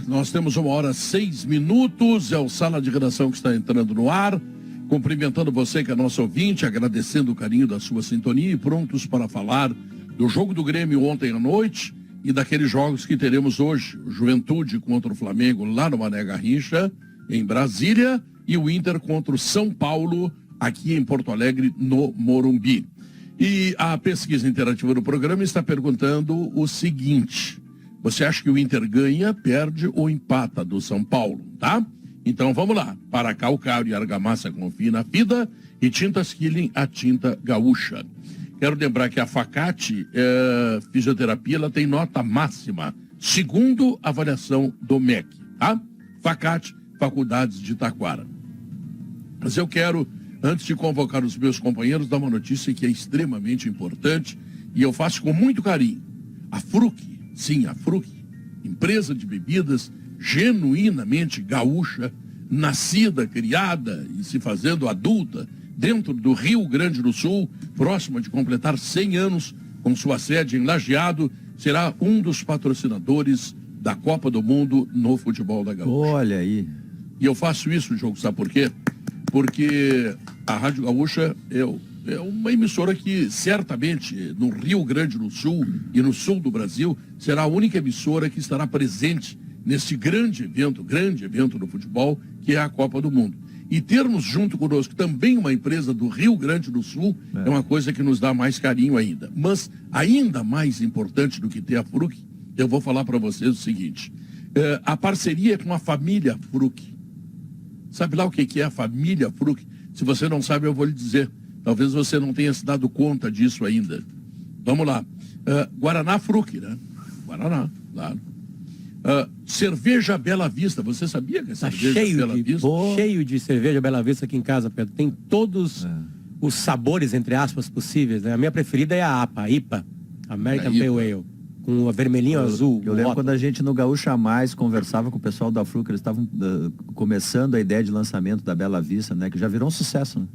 Nós temos 1h06, é o Sala de Redação que está entrando no ar, cumprimentando você que é nosso ouvinte, agradecendo o carinho da sua sintonia e prontos para falar do jogo do Grêmio ontem à noite e daqueles jogos que teremos hoje, o Juventude contra o Flamengo lá no Mané Garrincha, em Brasília, e o Inter contra o São Paulo, aqui em Porto Alegre, no Morumbi. E a pesquisa interativa do programa está perguntando o seguinte: você acha que o Inter ganha, perde ou empata do São Paulo, tá? Então vamos lá. Para calcário e argamassa confie na FIDA e Tintas Killing, a tinta gaúcha. Quero lembrar que a Facate Fisioterapia, ela tem nota máxima, segundo a avaliação do MEC, tá? Facate, Faculdades de Taquara. Mas eu quero, antes de convocar os meus companheiros, dar uma notícia que é extremamente importante e eu faço com muito carinho. A Fruc, sim, a Fruc, empresa de bebidas genuinamente gaúcha, nascida, criada e se fazendo adulta dentro do Rio Grande do Sul, próxima de completar 100 anos, com sua sede em Lajeado, será um dos patrocinadores da Copa do Mundo no futebol da Gaúcha. Olha aí. E eu faço isso, Diogo, sabe por quê? Porque a Rádio Gaúcha é uma emissora que certamente no Rio Grande do Sul e no sul do Brasil será a única emissora que estará presente nesse grande evento do futebol, que é a Copa do Mundo. E termos junto conosco também uma empresa do Rio Grande do Sul é uma coisa que nos dá mais carinho ainda. Mas ainda mais importante do que ter a Fruc, eu vou falar para vocês o seguinte: a parceria com a família Fruc. Sabe lá o que é a família Fruc? Se você não sabe, eu vou lhe dizer. Talvez você não tenha se dado conta disso ainda. Vamos lá. Guaraná Fruc, né? Guaraná, claro. Cerveja Bela Vista, você sabia que a cerveja Bela Vista... cheio de cerveja Bela Vista aqui em casa, Pedro. Tem todos os sabores, entre aspas, possíveis, né? A minha preferida é a APA, IPA, American Pale Ale, com a vermelhinho azul. Eu lembro quando a gente no Gaúcha Mais conversava com o pessoal da Fruc, eles estavam começando a ideia de lançamento da Bela Vista, né? Que já virou um sucesso, né?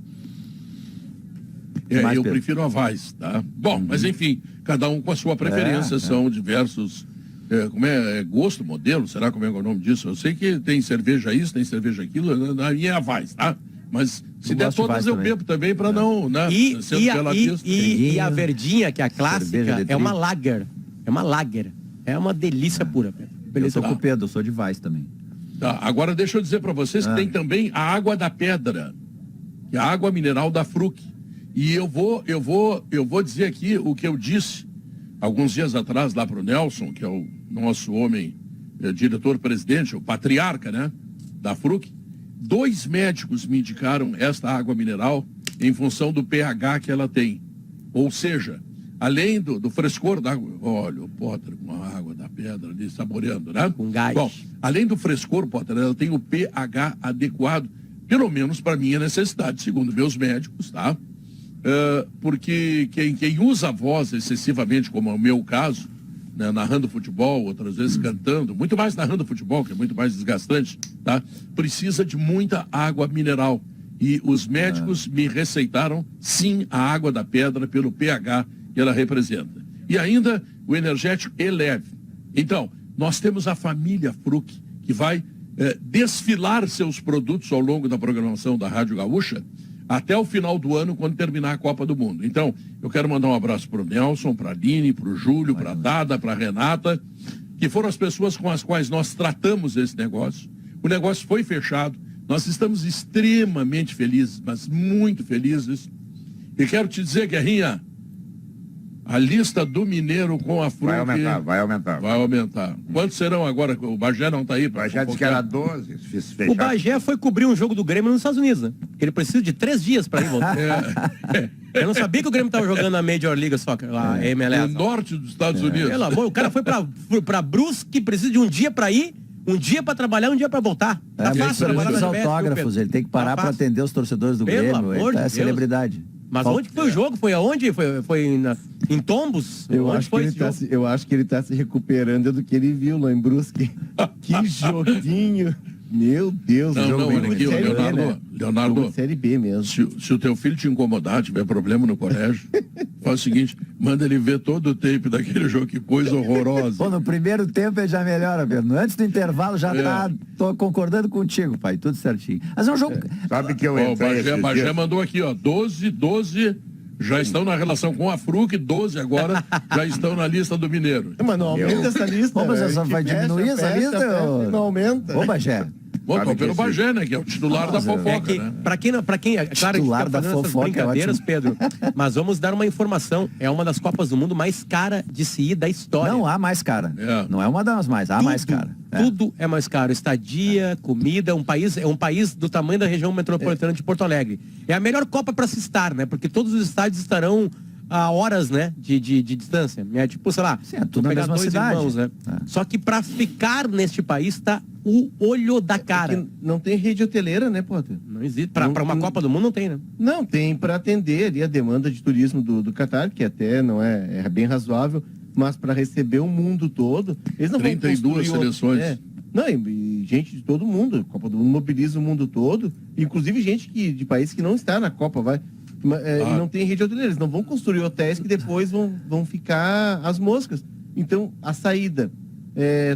Eu prefiro a Weiss, tá? Bom, mas enfim, cada um com a sua preferência, são diversos... como é gosto, modelo, será como é o nome disso? Eu sei que tem cerveja isso, tem cerveja aquilo, a minha é a Weiss, tá? Mas se der todas eu bebo também para não, né? E a verdinha, que é a clássica, é uma lager. É uma lager. É uma delícia pura, Pedro. Beleza, eu sou com o Pedro, eu sou de Weiss também. Tá, agora deixa eu dizer para vocês que tem também a água da pedra, que é a água mineral da Fruc. E eu vou dizer aqui o que eu disse alguns dias atrás lá para o Nelson, que é o nosso homem, diretor-presidente, o patriarca, né, da Fruc. 2 médicos me indicaram esta água mineral em função do pH que ela tem. Ou seja, além do frescor da água, olha o Potter com a água da pedra ali saboreando, né? Com gás. Bom, além do frescor, Potter, ela tem o pH adequado, pelo menos para minha necessidade, segundo meus médicos, tá? Porque quem usa a voz excessivamente, como é o meu caso, né, narrando futebol, outras vezes cantando, muito mais narrando futebol, que é muito mais desgastante, tá? Precisa de muita água mineral. E os médicos me receitaram, sim, a água da pedra pelo pH que ela representa. E ainda o energético Eleve. Então, nós temos a família Fruc, que vai desfilar seus produtos ao longo da programação da Rádio Gaúcha, até o final do ano, quando terminar a Copa do Mundo. Então, eu quero mandar um abraço para o Nelson, para a Aline, para o Júlio, para a Dada, para a Renata, que foram as pessoas com as quais nós tratamos esse negócio. O negócio foi fechado. Nós estamos extremamente felizes, mas muito felizes. E quero te dizer, Guerrinha, a lista do Mineiro com a Fruc... Vai aumentar. Vai aumentar. Quantos serão agora? O Bagé não está aí. O Bagé disse que era 12. O Bagé foi cobrir um jogo do Grêmio nos Estados Unidos, né? Ele precisa de 3 dias para ir voltar. Eu não sabia que o Grêmio estava jogando na Major League Soccer, lá, MLS. No norte dos Estados Unidos. Pelo amor, o cara foi para Brusque, precisa de um dia para ir, um dia para trabalhar, um dia para voltar. Tá fácil trabalhar os autógrafos, ele tem que parar para atender os torcedores do Grêmio. Ele é celebridade. Mas onde que foi o jogo? Foi aonde? Foi em Tombos? Eu acho que ele tá se recuperando do que ele viu lá em Brusque. Que joguinho. Meu Deus, Não, jogo não, bem olha aqui, ó, Série B, Leonardo, né? Leonardo, Jogo de Série B mesmo. se o teu filho te incomodar, tiver problema no colégio, faz o seguinte, manda ele ver todo o tape daquele jogo, que coisa horrorosa. Pô, no primeiro tempo ele já melhora, Pedro. Antes do intervalo já tá. Tô concordando contigo, pai. Tudo certinho. Mas é um jogo. Sabe que eu Ó, o entrei esses Bagé dias- mandou aqui, ó, 12 já estão na relação com a Fruc, 12 agora já estão na lista do Mineiro. Mas não aumenta essa lista. Ô, mas né? essa Que vai diminuir essa lista, ô? Não aumenta. Ô, Bagé. Bom, Sabe tô que pelo esse- Bagé, né, que é o titular da fofoca, É que, né? pra quem, é claro, a gente Titular fica da fazendo essas fofoca é brincadeiras, ótimo. Pedro, mas vamos dar uma informação. É uma das Copas do Mundo mais cara de se ir da história. Não há mais cara. É. Não é uma das mais, há mais cara. É. Tudo é mais caro. Estadia, comida, é um país do tamanho da região metropolitana de Porto Alegre. É a melhor Copa para se estar, né? Porque todos os estádios estarão a horas, né, de distância. É tipo, sei lá, Sim, é tudo vou na pegar mesma dois cidade. irmãos, né? É. Só que para ficar neste país tá o olho da cara. Porque não tem rede hoteleira, né, Potter? Não existe. Para uma Não- Copa do Mundo não tem, né? Não, tem para atender ali a demanda de turismo do Catar, que até não é bem razoável, mas para receber o mundo todo, eles não 32 vão construir seleções. Não, e gente de todo mundo, a Copa do Mundo mobiliza o mundo todo, inclusive gente de país que não está na Copa, vai. E não tem rede hoteleira, eles não vão construir hotéis que depois vão ficar as moscas. Então, a saída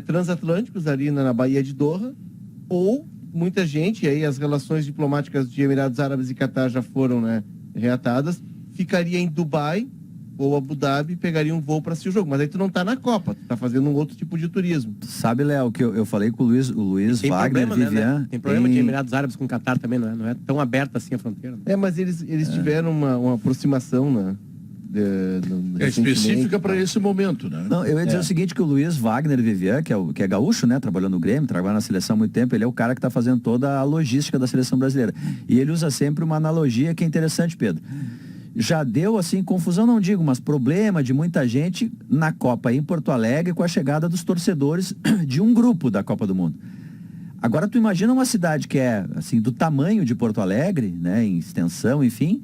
transatlânticos ali na Baía de Doha, ou muita gente, e aí as relações diplomáticas de Emirados Árabes e Catar já foram, né, reatadas, ficaria em Dubai ou Abu Dhabi e pegaria um voo para assistir o jogo. Mas aí tu não tá na Copa, tu tá fazendo um outro tipo de turismo. Sabe, Léo, que eu falei com o Luiz Tem Wagner, problema, Vivian. né? Tem problema de Emirados Árabes com o Catar também, não é tão aberta assim a fronteira. Mas eles tiveram uma aproximação, né? É específica para esse momento, né? Não, eu ia dizer o seguinte, que o Luiz Wagner Vivian, que é gaúcho, né, trabalhando no Grêmio, trabalha na seleção há muito tempo, ele é o cara que está fazendo toda a logística da seleção brasileira. E ele usa sempre uma analogia que é interessante, Pedro. Já deu, assim, confusão, não digo, mas problema de muita gente na Copa em Porto Alegre com a chegada dos torcedores de um grupo da Copa do Mundo. Agora tu imagina uma cidade que é, assim, do tamanho de Porto Alegre, né, em extensão, enfim.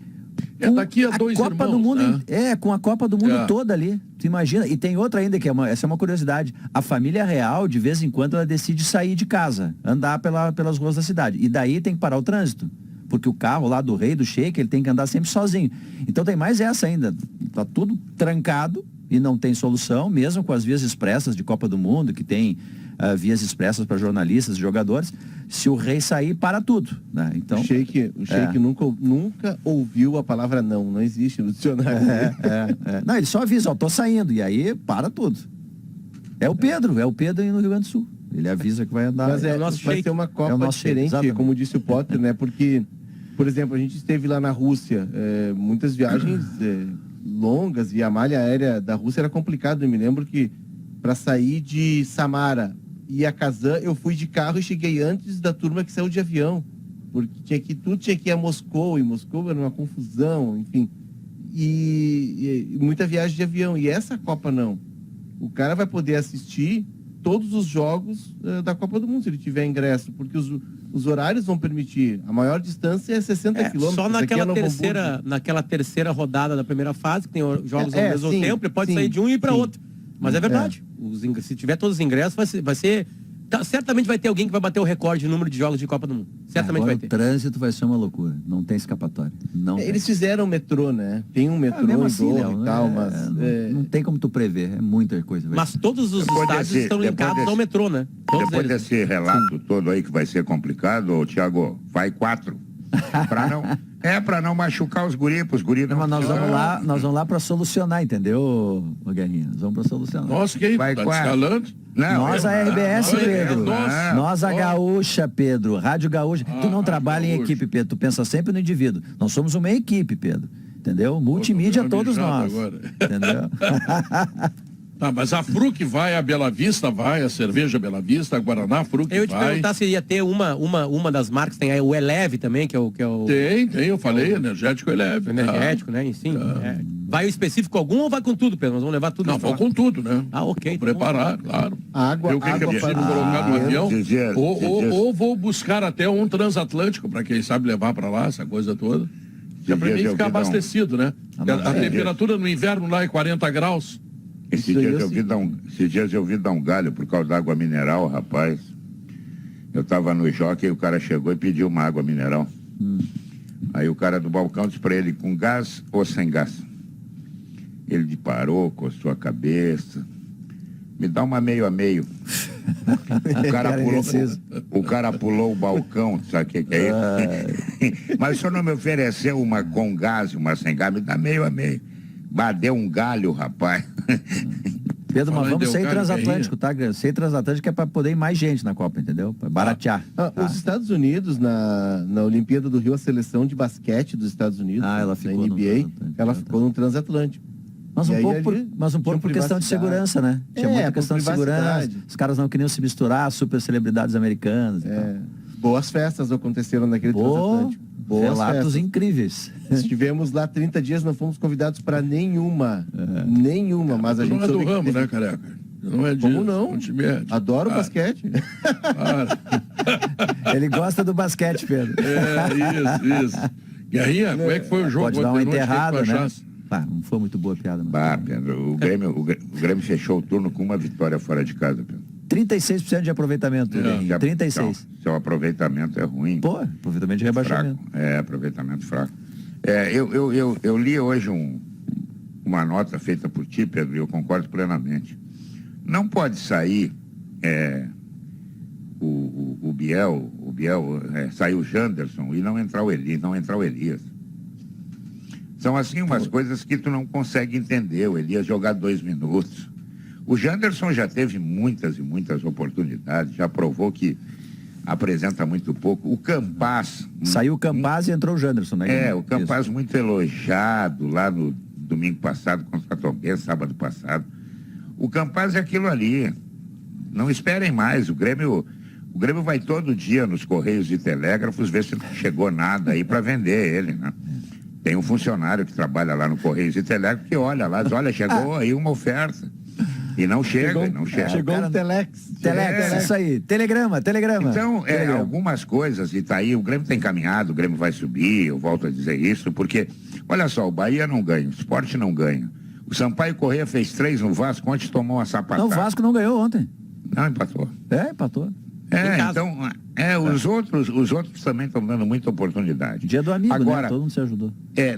É daqui a dois Copa irmãos, do Mundo, né? com a Copa do Mundo É. toda ali. Tu imagina, e tem outra ainda que essa é uma curiosidade. A família real, de vez em quando, ela decide sair de casa, andar pelas ruas da cidade. E daí tem que parar o trânsito. Porque o carro lá do rei, do sheik, ele tem que andar sempre sozinho. Então tem mais essa ainda. Tá tudo trancado e não tem solução, mesmo com as vias expressas de Copa do Mundo, que tem vias expressas para jornalistas e jogadores. Se o rei sair, para tudo, né? Então, O Sheik nunca ouviu a palavra não existe no dicionário. Não, ele só avisa, ó, tô saindo, e aí para tudo. É o Pedro no Rio Grande do Sul. Ele avisa que vai andar. Mas o nosso vai Sheik. ser uma É o Copa nosso Sheik, diferente, exatamente. como disse o Potter, né? Porque, por exemplo, a gente esteve lá na Rússia, muitas viagens longas, e a malha aérea da Rússia era complicada. Eu me lembro que para sair de Samara e a Kazan, eu fui de carro e cheguei antes da turma que saiu de avião. Porque tudo tinha que ir a Moscou, e Moscou era uma confusão, enfim. E muita viagem de avião. E essa Copa não. O cara vai poder assistir todos os jogos da Copa do Mundo, se ele tiver ingresso, porque os horários vão permitir. A maior distância é 60 quilômetros. Só Aqui é Novo naquela terceira rodada da primeira fase, que tem jogos ao mesmo sim, tempo, ele pode sim, sair de um e ir para sim. outro. Mas é verdade. Se tiver todos os ingressos, vai ser certamente vai ter alguém que vai bater o recorde de número de jogos de Copa do Mundo. Certamente Agora vai ter. o trânsito vai ser uma loucura. Não tem escapatória. Não tem. Eles fizeram o metrô, né? Tem um metrô mesmo em assim, Doha Léo, e tal, mas... não tem como tu prever. É muita coisa. Mas todos os Depois estádios desse- estão depois linkados desse- ao metrô, né? Todos Depois eles. desse relato todo aí que vai ser complicado, ô, Thiago, vai 4. Pra não machucar os guris, pros guris não. Mas nós vamos lá para solucionar, entendeu, ô Guerrinha? Nós vamos para solucionar. Nossa, quem Vai tá quase. escalando? Nós a RBS, Pedro. nossa. Nós a Gaúcha, Pedro. Rádio Gaúcha. Tu não Rádio trabalha em Gaúcha. equipe, Pedro. Tu pensa sempre no indivíduo. Nós somos uma equipe, Pedro. Entendeu? Multimídia Tô todos mijado nós. agora. Entendeu? Tá, mas a Fruc vai, a Bela Vista vai, a cerveja Bela Vista, a Guaraná Fruc Eu ia te vai. perguntar se ia ter uma das marcas, tem aí o Eleve também, que é o Tem, eu falei, energético Eleve. energético, né? Enfim, vai o específico algum ou vai com tudo, Pedro? Nós vamos levar tudo Não, nessa vou com tudo, né? Ah, ok. Vou preparar, claro. Água- Eu o que eu água preciso para- colocar no avião. esses dias- Ou vou buscar até um transatlântico, para quem sabe levar para lá, essa coisa toda. Que é para dias mim eu ficar vi dar um- abastecido, né? A temperatura no inverno lá é 40 graus. Esses dias eu vi dar um galho por causa da água mineral, rapaz. Eu tava no jockey e o cara chegou e pediu uma água mineral. Aí o cara do balcão disse pra ele, com gás ou sem gás? Ele parou, coçou a cabeça. Me dá uma meio a meio. O cara pulou o balcão, sabe o que é isso? Mas o senhor não me ofereceu uma com gás e uma sem gás, me dá meio a meio. Deu um galho, rapaz. Pedro, mas vamos ser Delgado, transatlântico, tá? Ser transatlântico é para poder ir mais gente na Copa, entendeu? Pra baratear. Os Estados Unidos, na Olimpíada do Rio, a seleção de basquete dos Estados Unidos, ela da ficou no NBA, transatlântico. ela ficou no transatlântico. Mas E um aí pouco, ali mas um pouco por tinha questão de privacidade. segurança, né? Tinha muita por questão de segurança. privacidade. Os caras não queriam se misturar, super celebridades americanas. E tal. Boas festas aconteceram naquele transatlântico. Boas Relatos festas. incríveis. Estivemos lá 30 dias, não fomos convidados para nenhuma. Nenhuma, mas a Tu gente não é do soube que ramo, teve- né, careca? Não é disso. Como não? Não te mete. Adoro basquete. Ele gosta do basquete, Pedro. Isso. Guerrinha, como é que foi o jogo? Pode dar uma ontem à noite? O que enterrada, que tu né? achaste? Não foi muito boa a piada. Mas... Bah, Pedro, o Grêmio fechou o turno com uma vitória fora de casa, Pedro. 36% de aproveitamento, Guerrinha. 36%. Então, seu aproveitamento é ruim. Pô, aproveitamento de rebaixamento. Fraco. Aproveitamento fraco. Eu li hoje uma nota feita por ti, Pedro, e eu concordo plenamente. Não pode sair o Biel, sair o Janderson e não entrar o Elias. São assim umas coisas que tu não consegue entender. O Elias jogar 2 minutos. O Janderson já teve muitas e muitas oportunidades, já provou que apresenta muito pouco. O Campaz... Saiu o Campaz e entrou o Janderson, né? o Campaz muito elogiado lá no domingo passado contra a Tombense, sábado passado. O Campaz é aquilo ali. Não esperem mais. O Grêmio vai todo dia nos Correios e Telégrafos ver se não chegou nada aí para vender ele, né? Tem um funcionário que trabalha lá no Correios e Telégrafos que olha lá, diz, olha, chegou aí uma oferta. E não chega, não chega. Chegou um Telex. Telex, isso aí. Telegrama. Então, Telegrama. algumas coisas, e tá aí, o Grêmio está encaminhado, o Grêmio vai subir, eu volto a dizer isso, porque, olha só, o Bahia não ganha, o Sport não ganha. O Sampaio Corrêa fez 3 no Vasco, ontem tomou uma sapatada. Não, o Vasco não ganhou ontem. Não, empatou. Empatou. Então, os outros também estão dando muita oportunidade. Dia do amigo, agora, né? Todo mundo se ajudou.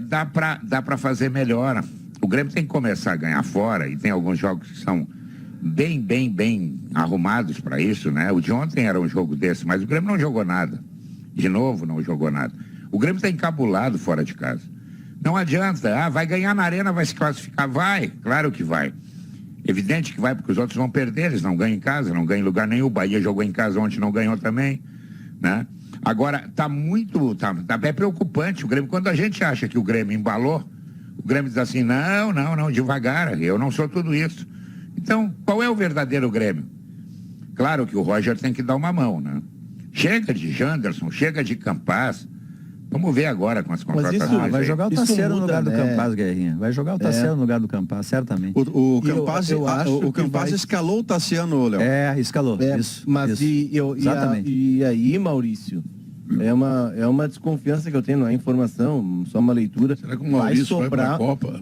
Dá pra fazer melhor. O Grêmio tem que começar a ganhar fora, e tem alguns jogos que são bem arrumados para isso, né? O de ontem era um jogo desse, mas o Grêmio não jogou nada. De novo, não jogou nada. O Grêmio está encabulado fora de casa. Não adianta, vai ganhar na arena, vai se classificar. Vai, claro que vai. Evidente que vai, porque os outros vão perder, eles não ganham em casa, não ganham em lugar nenhum. O Bahia jogou em casa ontem, não ganhou também, né? Agora, tá é preocupante o Grêmio. Quando a gente acha que o Grêmio embalou, o Grêmio diz assim, não, devagar, eu não sou tudo isso. Então, qual é o verdadeiro Grêmio? Claro que o Roger tem que dar uma mão, né? Chega de Janderson, chega de Campaz. Vamos ver agora com as contratações. Vai jogar o Isso Tassiano no muda, lugar do né? Campaz, Guerrinha. Vai jogar o Tassiano no lugar do Campaz, certamente. O Campaz, eu acho o que Campaz vai- escalou o Tassiano, Léo. Escalou. Isso. Mas isso. Exatamente. E aí, Maurício, é uma desconfiança que eu tenho, não é informação, só uma leitura. Será que o Maurício vai para a Copa?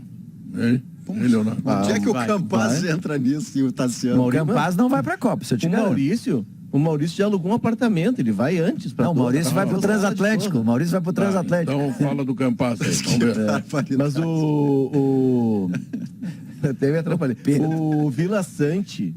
Hein, Leonardo? Onde é que o vai, Campaz vai. entra nisso e o Tassiano? O Campaz não vai pra Copa, se eu te garanto. O Maurício já alugou um apartamento, ele vai antes para Não, o Maurício vai pro Transatlântico. O Maurício vai pro Transatlântico. Então fala do Campaz aí, vamos ver. Mas até me atrapalhei. O Vila Sante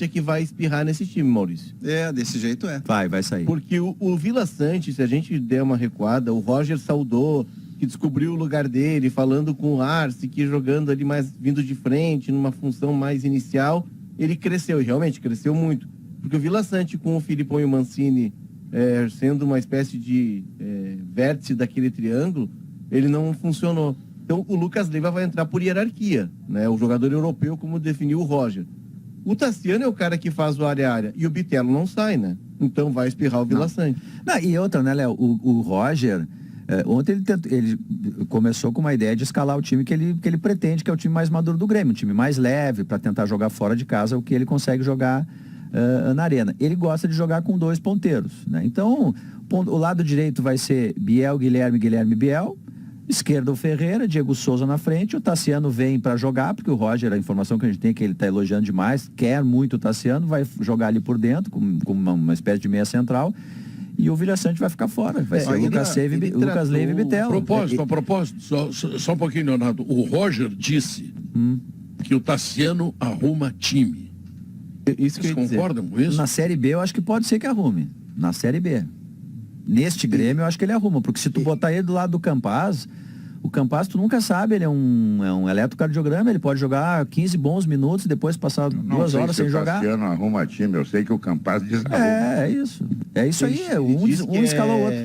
é que vai espirrar nesse time, Maurício. Desse jeito é. Vai sair. Porque o Vila Sante, se a gente der uma recuada, o Roger saudou, que descobriu o lugar dele, falando com o Arce, que jogando ali mais vindo de frente, numa função mais inicial, ele cresceu, e realmente cresceu muito. Porque o Vila Sante com o Filipão e o Mancini sendo uma espécie de vértice daquele triângulo, ele não funcionou. Então o Lucas Leiva vai entrar por hierarquia, né? O jogador europeu, como definiu o Roger. O Tassiano é o cara que faz o área-área, e o Bitelo não sai, né? Então vai espirrar o Vila Sante. E outra, né, Léo? O Roger, ontem ele começou com uma ideia de escalar o time que ele pretende, que é o time mais maduro do Grêmio, um time mais leve, para tentar jogar fora de casa o que ele consegue jogar na arena. Ele gosta de jogar com 2 ponteiros, né? Então, o lado direito vai ser Biel, Guilherme, Biel. Esquerda o Ferreira, Diego Souza na frente, o Tassiano vem para jogar, porque o Roger, a informação que a gente tem é que ele está elogiando demais, quer muito o Tassiano, vai jogar ali por dentro, com uma espécie de meia central, e o Vilhaçante vai ficar fora. Vai ser o Lucas Leiva e Bitelo. A propósito, só um pouquinho, Leonardo. O Roger disse que o Tassiano arruma time. Isso que Vocês eu ia dizer. concordam com isso? Na Série B eu acho que pode ser que arrume. Na Série B. Neste Grêmio eu acho que ele arruma, porque se tu botar ele do lado do Campaz, o Campaz tu nunca sabe, ele é um eletrocardiograma, ele pode jogar 15 bons minutos e depois passar 2 horas sem jogar. O Tassiano arruma time, eu sei que o Campaz desarruma. É isso. É isso aí, um escalou o outro.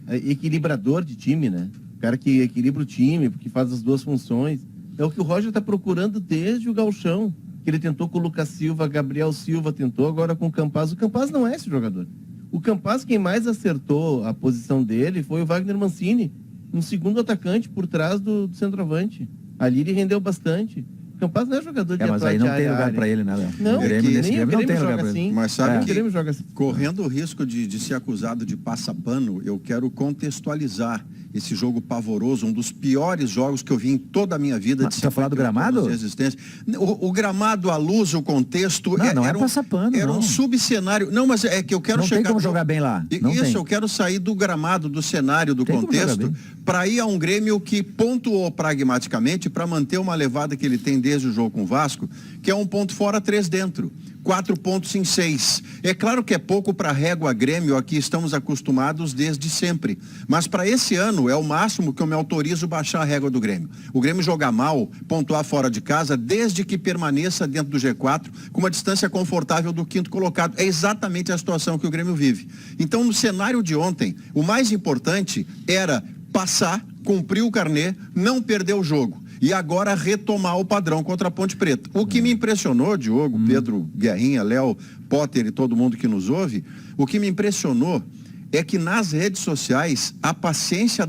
É equilibrador de time, né? O cara que equilibra o time, porque faz as duas funções. É o que o Roger tá procurando desde o gauchão. Que ele tentou com o Lucas Silva, Gabriel Silva tentou, agora com o Campaz. O Campaz não é esse jogador. O Campaz, quem mais acertou a posição dele foi o Wagner Mancini, um segundo atacante por trás do centroavante. Ali ele rendeu bastante. O Campaz não é jogador de Mas aí não tem lugar para ele, né, Léo? Não, O Grêmio, nesse nem o Grêmio não tem Grêmio lugar joga pra ele. assim. Mas sabe O que, Grêmio joga assim. correndo o risco de ser acusado de passapano, eu quero contextualizar esse jogo pavoroso, um dos piores jogos que eu vi em toda a minha vida. Mas você tá falando do gramado? De existência. O gramado, a luz, o contexto... Não é era passapano, Era não. um subcenário. Não, mas é que eu quero Não chegar... tem como jogar bem lá. Não Isso, tem. eu quero sair do gramado, do cenário, do Tem como jogar contexto, bem. para ir a um Grêmio que pontuou pragmaticamente para manter uma levada que ele tem desde o jogo com o Vasco, que é 1 ponto fora, 3 dentro. 4 pontos em 6. É claro que é pouco para régua Grêmio, aqui estamos acostumados desde sempre. Mas para esse ano é o máximo que eu me autorizo baixar a régua do Grêmio. O Grêmio jogar mal, pontuar fora de casa, desde que permaneça dentro do G4, com uma distância confortável do 5º colocado. É exatamente a situação que o Grêmio vive. Então, no cenário de ontem, o mais importante era passar, cumprir o carnê, não perder o jogo. E agora retomar o padrão contra a Ponte Preta. O que me impressionou, Diogo, Pedro, Guerrinha, Léo, Potter e todo mundo que nos ouve, o que me impressionou é que nas redes sociais, a paciência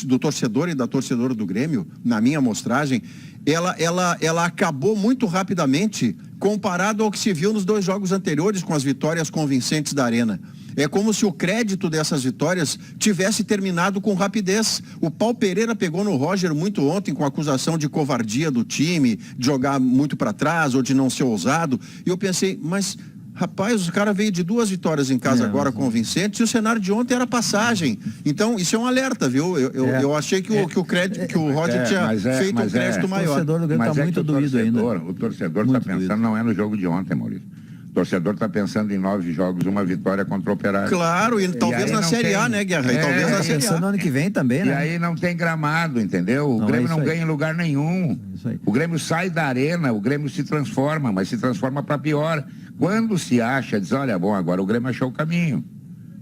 do torcedor e da torcedora do Grêmio, na minha amostragem, ela acabou muito rapidamente comparado ao que se viu nos 2 jogos anteriores com as vitórias convincentes da Arena. É como se o crédito dessas vitórias tivesse terminado com rapidez. O Paulo Pereira pegou no Roger muito ontem com a acusação de covardia do time, de jogar muito para trás ou de não ser ousado. E eu pensei, mas... Rapaz, o cara veio de 2 vitórias em casa agora convincentes e o cenário de ontem era passagem. Então, isso é um alerta, viu? Eu achei que o crédito, que o Roger tinha feito um crédito O maior. torcedor do Grêmio Mas tá é muito que doído ainda. O torcedor Muito está pensando, doído. não é no jogo de ontem, Maurício. O torcedor está pensando em 9 jogos, uma vitória contra o Operário. Claro, e talvez aí na não Série A, tem- né, Guerra? E É, talvez na Série Pensando no A. ano que vem também, E né? aí não tem gramado, entendeu? O Não, Grêmio é isso não aí. ganha em lugar nenhum. Isso aí. O Grêmio sai da arena, o Grêmio se transforma, mas se transforma para pior. Quando se acha, diz, olha, bom, agora o Grêmio achou o caminho.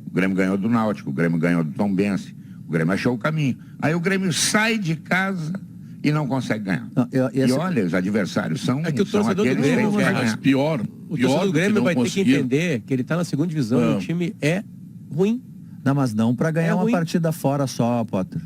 O Grêmio ganhou do Náutico, o Grêmio ganhou do Tombense, o Grêmio achou o caminho. Aí o Grêmio sai de casa e não consegue ganhar. Não, E olha, os adversários são, É que o são torcedor do aqueles que Grêmio, têm que cara, Mas ganhar. pior O torcedor do do que Grêmio não vai ter que conseguir. entender que ele está na 2ª divisão e Não. o time é ruim. Não, mas não para ganhar É uma ruim. partida fora só, Potter.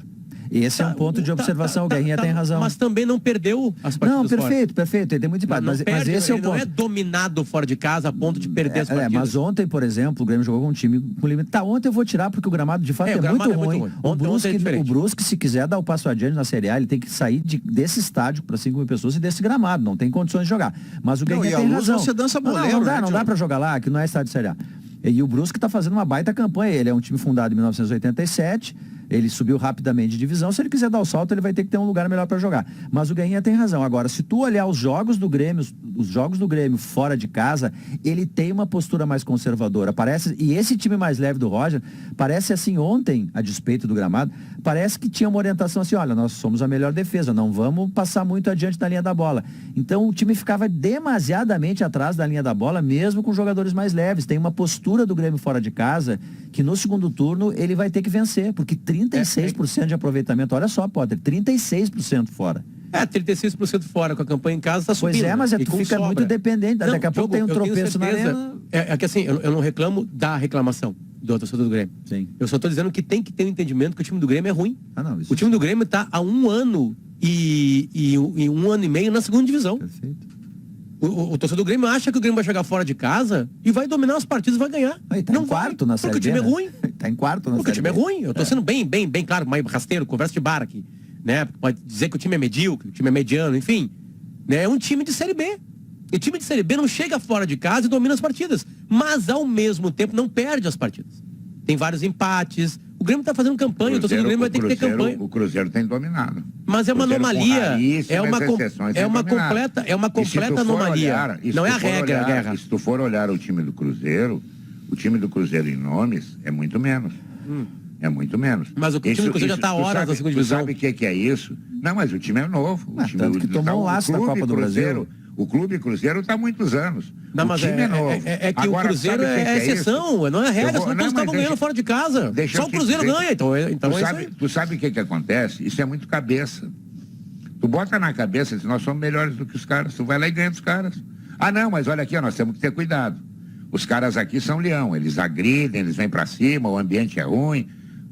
Esse é um ponto de observação, o Guerrinha tem razão. Mas também não perdeu as partidas Não, fora. perfeito, ele tem muito empate. Não Mas perde, esse é o ele não ponto. é dominado fora de casa a ponto de perder as partidas. Mas ontem, por exemplo, o Grêmio jogou com um time com limite. Tá, ontem eu vou tirar porque o gramado de fato O é, gramado muito ruim. Ontem é O diferente. Brusque, se quiser dar o passo adiante na Série A, ele tem que sair desse estádio para 5.000 pessoas e desse gramado. Não tem condições de jogar. Mas o Guerrinha e a tem luz razão. você dança Não, boleiro, né, não dá Diogo? para jogar lá, que não é estádio de Série A. E o Brusque está fazendo uma baita campanha. Ele é um time fundado em 1987. Ele subiu rapidamente de divisão. Se ele quiser dar o salto, ele vai ter que ter um lugar melhor para jogar. Mas o Guerrinha tem razão. Agora, se tu olhar os jogos do Grêmio fora de casa, ele tem uma postura mais conservadora. E esse time mais leve do Roger, parece assim ontem, a despeito do gramado, parece que tinha uma orientação assim, olha, nós somos a melhor defesa, não vamos passar muito adiante da linha da bola. Então o time ficava demasiadamente atrás da linha da bola, mesmo com jogadores mais leves. Tem uma postura do Grêmio fora de casa que no segundo turno ele vai ter que vencer, porque 36% de aproveitamento, olha só, Potter, 36% fora. 36% fora com a campanha em casa, tá subindo. Pois é, mas né? E tu com fica sobra. muito dependente. Não, Daqui a pouco Diogo, tem um eu tenho tropeço na certeza. arena. É que assim, eu não reclamo da reclamação do torcedor do Grêmio. Sim. Eu só tô dizendo que tem que ter um entendimento que o time do Grêmio é ruim. Isso O time do Grêmio tá há 1 ano e 1 ano e meio na 2ª divisão. Perfeito. O torcedor do Grêmio acha que o Grêmio vai jogar fora de casa e vai dominar as partidas e vai ganhar. Aí tá não em quarto vai, na Série porque o time B, é ruim. Tá em quarto na Porque o Série time é B. ruim. Eu tô sendo bem claro, mais rasteiro, conversa de bar aqui. né? Pode dizer que o time é medíocre, o time é mediano, enfim. Né? É um time de Série B. E o time de Série B não chega fora de casa e domina as partidas. Mas, ao mesmo tempo, não perde as partidas. Tem vários empates. O Grêmio está fazendo campanha, o torcedor do Grêmio vai ter que ter campanha. O Cruzeiro tem dominado. Mas é uma anomalia. É uma completa anomalia. Não é a regra, Guerra. E se tu for olhar o time do Cruzeiro em nomes é muito menos. É muito menos. Mas o time do Cruzeiro já está horas na segunda divisão. Tu sabe o que é isso? Não, mas o time é novo. O time tanto que tomou um laço da Copa do Brasil. O Clube Cruzeiro está há muitos anos. Não, o mas time é novo. É que agora, o Cruzeiro é exceção, não é regra, senão todos estavam ganhando fora de casa. Só o Cruzeiro ganha, então tu sabe o que acontece? Isso é muito cabeça. Tu bota na cabeça que nós somos melhores do que os caras, tu vai lá e ganha dos caras. Ah, não, mas olha aqui, nós temos que ter cuidado. Os caras aqui são leão, eles agridem, eles vêm pra cima, o ambiente é ruim.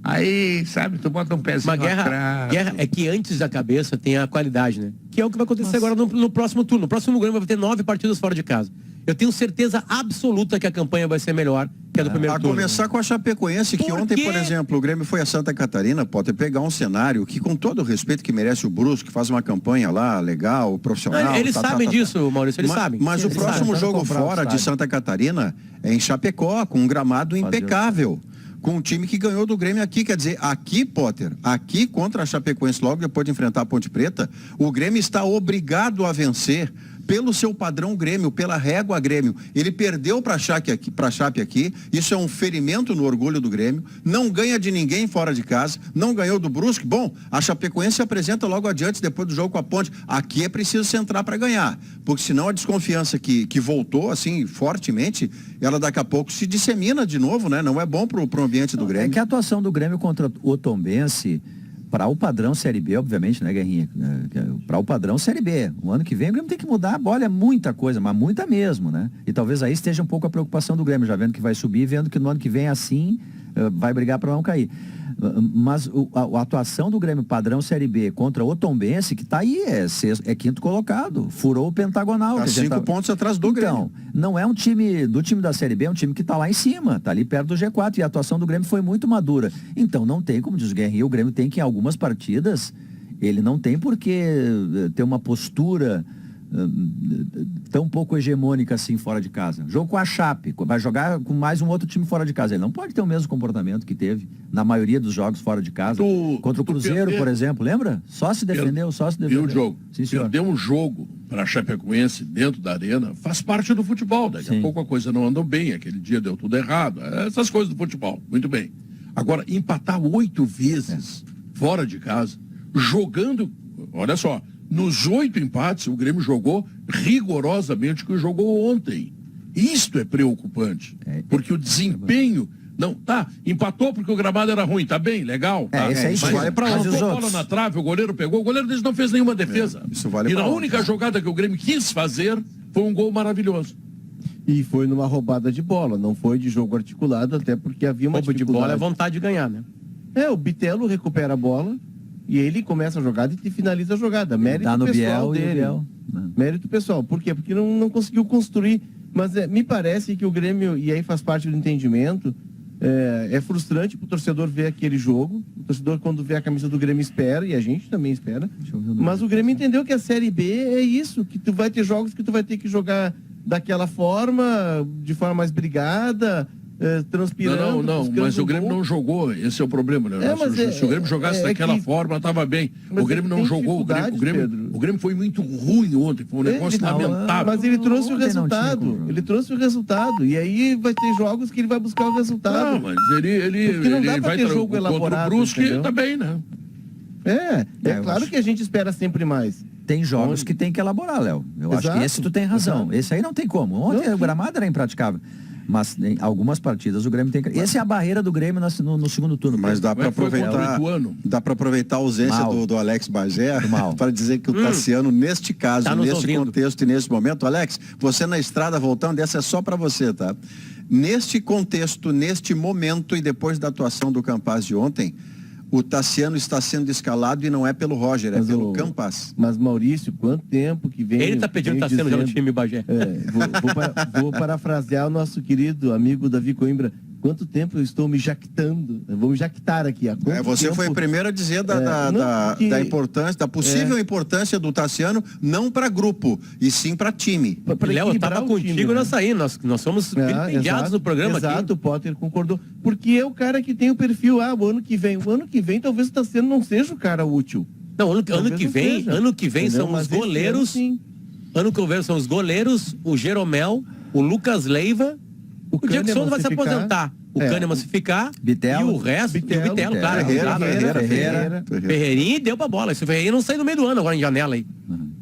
Aí, sabe, tu bota um pezinho atrás. Guerra é que antes da cabeça tem a qualidade, né? Que é o que vai acontecer agora no próximo turno. No próximo Grêmio vai ter 9 partidas fora de casa. Eu tenho certeza absoluta que a campanha vai ser melhor que a do primeiro turno. A começar com a Chapecoense, que ontem, por exemplo, o Grêmio foi a Santa Catarina, pode pegar um cenário que, com todo o respeito que merece o Brusque, que faz uma campanha lá, legal, profissional. Eles sabem disso, Maurício, eles sabem. Mas o próximo jogo fora de Santa Catarina é em Chapecó, com um gramado impecável. Com um time que ganhou do Grêmio aqui, quer dizer, aqui, Potter, aqui contra a Chapecoense, logo depois de enfrentar a Ponte Preta, o Grêmio está obrigado a vencer pelo seu padrão Grêmio, pela régua Grêmio. Ele perdeu para a Chape aqui, isso é um ferimento no orgulho do Grêmio, não ganha de ninguém fora de casa, não ganhou do Brusque. Bom, a Chapecoense se apresenta logo adiante, depois do jogo com a Ponte. Aqui é preciso centrar para ganhar, porque senão a desconfiança que voltou assim fortemente, ela daqui a pouco se dissemina de novo, né? Não é bom para o ambiente do Grêmio. É que a atuação do Grêmio contra o Tombense, para o padrão Série B, obviamente, né, Guerrinha? Para o padrão Série B. O ano que vem o Grêmio tem que mudar, olha, muita coisa, mas muita mesmo, né? E talvez aí esteja um pouco a preocupação do Grêmio, já vendo que vai subir, vendo que no ano que vem assim vai brigar para não cair. Mas a atuação do Grêmio padrão Série B contra o Tombense, que está aí, é quinto colocado, furou o pentagonal. Está 5 pontos atrás do Grêmio. Então, não é um time do time da Série B, é um time que está lá em cima, está ali perto do G4, e a atuação do Grêmio foi muito madura. Então não tem, como diz o Guerrinha, o Grêmio tem que em algumas partidas, ele não tem por que ter uma postura tão pouco hegemônica assim fora de casa. Jogo com a Chape, vai jogar com mais um outro time fora de casa. Ele não pode ter o mesmo comportamento que teve na maioria dos jogos fora de casa. Contra o Cruzeiro, por exemplo, lembra? Só se defendeu. Viu o jogo? Sim, senhor. Perder um jogo para a Chapecoense dentro da arena faz parte do futebol. Daqui a pouco a coisa não andou bem, aquele dia deu tudo errado. Essas coisas do futebol, muito bem. Agora, empatar 8 vezes fora de casa, jogando, olha só, nos 8 empates, o Grêmio jogou rigorosamente o que jogou ontem. Isto é preocupante, porque o desempenho... Não, empatou porque o gramado era ruim, tá bem, legal. Tá. Isso aí vale para outros. Bola na trave, o goleiro pegou, o goleiro deles não fez nenhuma defesa. Isso vale e na única jogada que o Grêmio quis fazer, foi um gol maravilhoso. E foi numa roubada de bola, não foi de jogo articulado, até porque havia uma roubo de bola é vontade de ganhar, né? O Bitelo recupera a bola e ele começa a jogada e finaliza a jogada. Mérito pessoal dele. Mérito pessoal. Por quê? Porque não conseguiu construir. Mas me parece que o Grêmio, e aí faz parte do entendimento, é frustrante para o torcedor ver aquele jogo. O torcedor, quando vê a camisa do Grêmio, espera, e a gente também espera. Mas o Grêmio entendeu que a Série B é isso, que tu vai ter jogos que tu vai ter que jogar daquela forma, de forma mais brigada, transpirando. Não, mas o Grêmio não jogou, esse é o problema, né? Se o Grêmio jogasse daquela forma, estava bem. O Grêmio não jogou, o Grêmio foi muito ruim ontem, foi um negócio lamentável. Mas ele trouxe o resultado, e aí vai ter jogos que ele vai buscar o resultado. Não, mas ele vai ter jogo elaborado, contra o Brusque também, né? Claro que a gente espera sempre mais. Tem jogos que tem que elaborar, Léo. Eu acho que esse tu tem razão. Esse aí não tem como. Ontem o gramado era impraticável. Mas em algumas partidas o Grêmio tem que... Essa é a barreira do Grêmio no segundo turno. Mas dá para aproveitar a ausência do Alex Bagé para dizer que o Tassiano, neste caso, neste contexto e nesse momento, Alex, você na estrada voltando, essa é só para você, tá? Neste contexto, neste momento e depois da atuação do Campaz de ontem, o Tassiano está sendo escalado e não é pelo Roger, é pelo Campaz. Mas, Maurício, quanto tempo que vem... Ele está pedindo Tassiano já no time Bagé. Vou parafrasear o nosso querido amigo Davi Coimbra. Quanto tempo eu estou me jactando? Vamos jactar aqui. Há quanto Você tempo... foi o primeiro a dizer da importância, da possível importância do Tassiano, não para grupo, e sim para time. Léo, eu estava contigo nessa aí, nós somos vilipendiados no programa aqui. Exato, o Potter concordou. Porque é o cara que tem o perfil, o ano que vem talvez o Tassiano não seja o cara útil. Não, ano que vem são os goleiros. Ano que vem são os goleiros, o Jeromel, o Lucas Leiva. O Diego Souza vai se aposentar. O Kahneman se ficar. Bitelo. E o resto. Bitelo, e o Bitelo, claro. Ferreira. Ferreirinha deu pra bola. Esse Ferreirinha não sai no meio do ano agora em janela aí.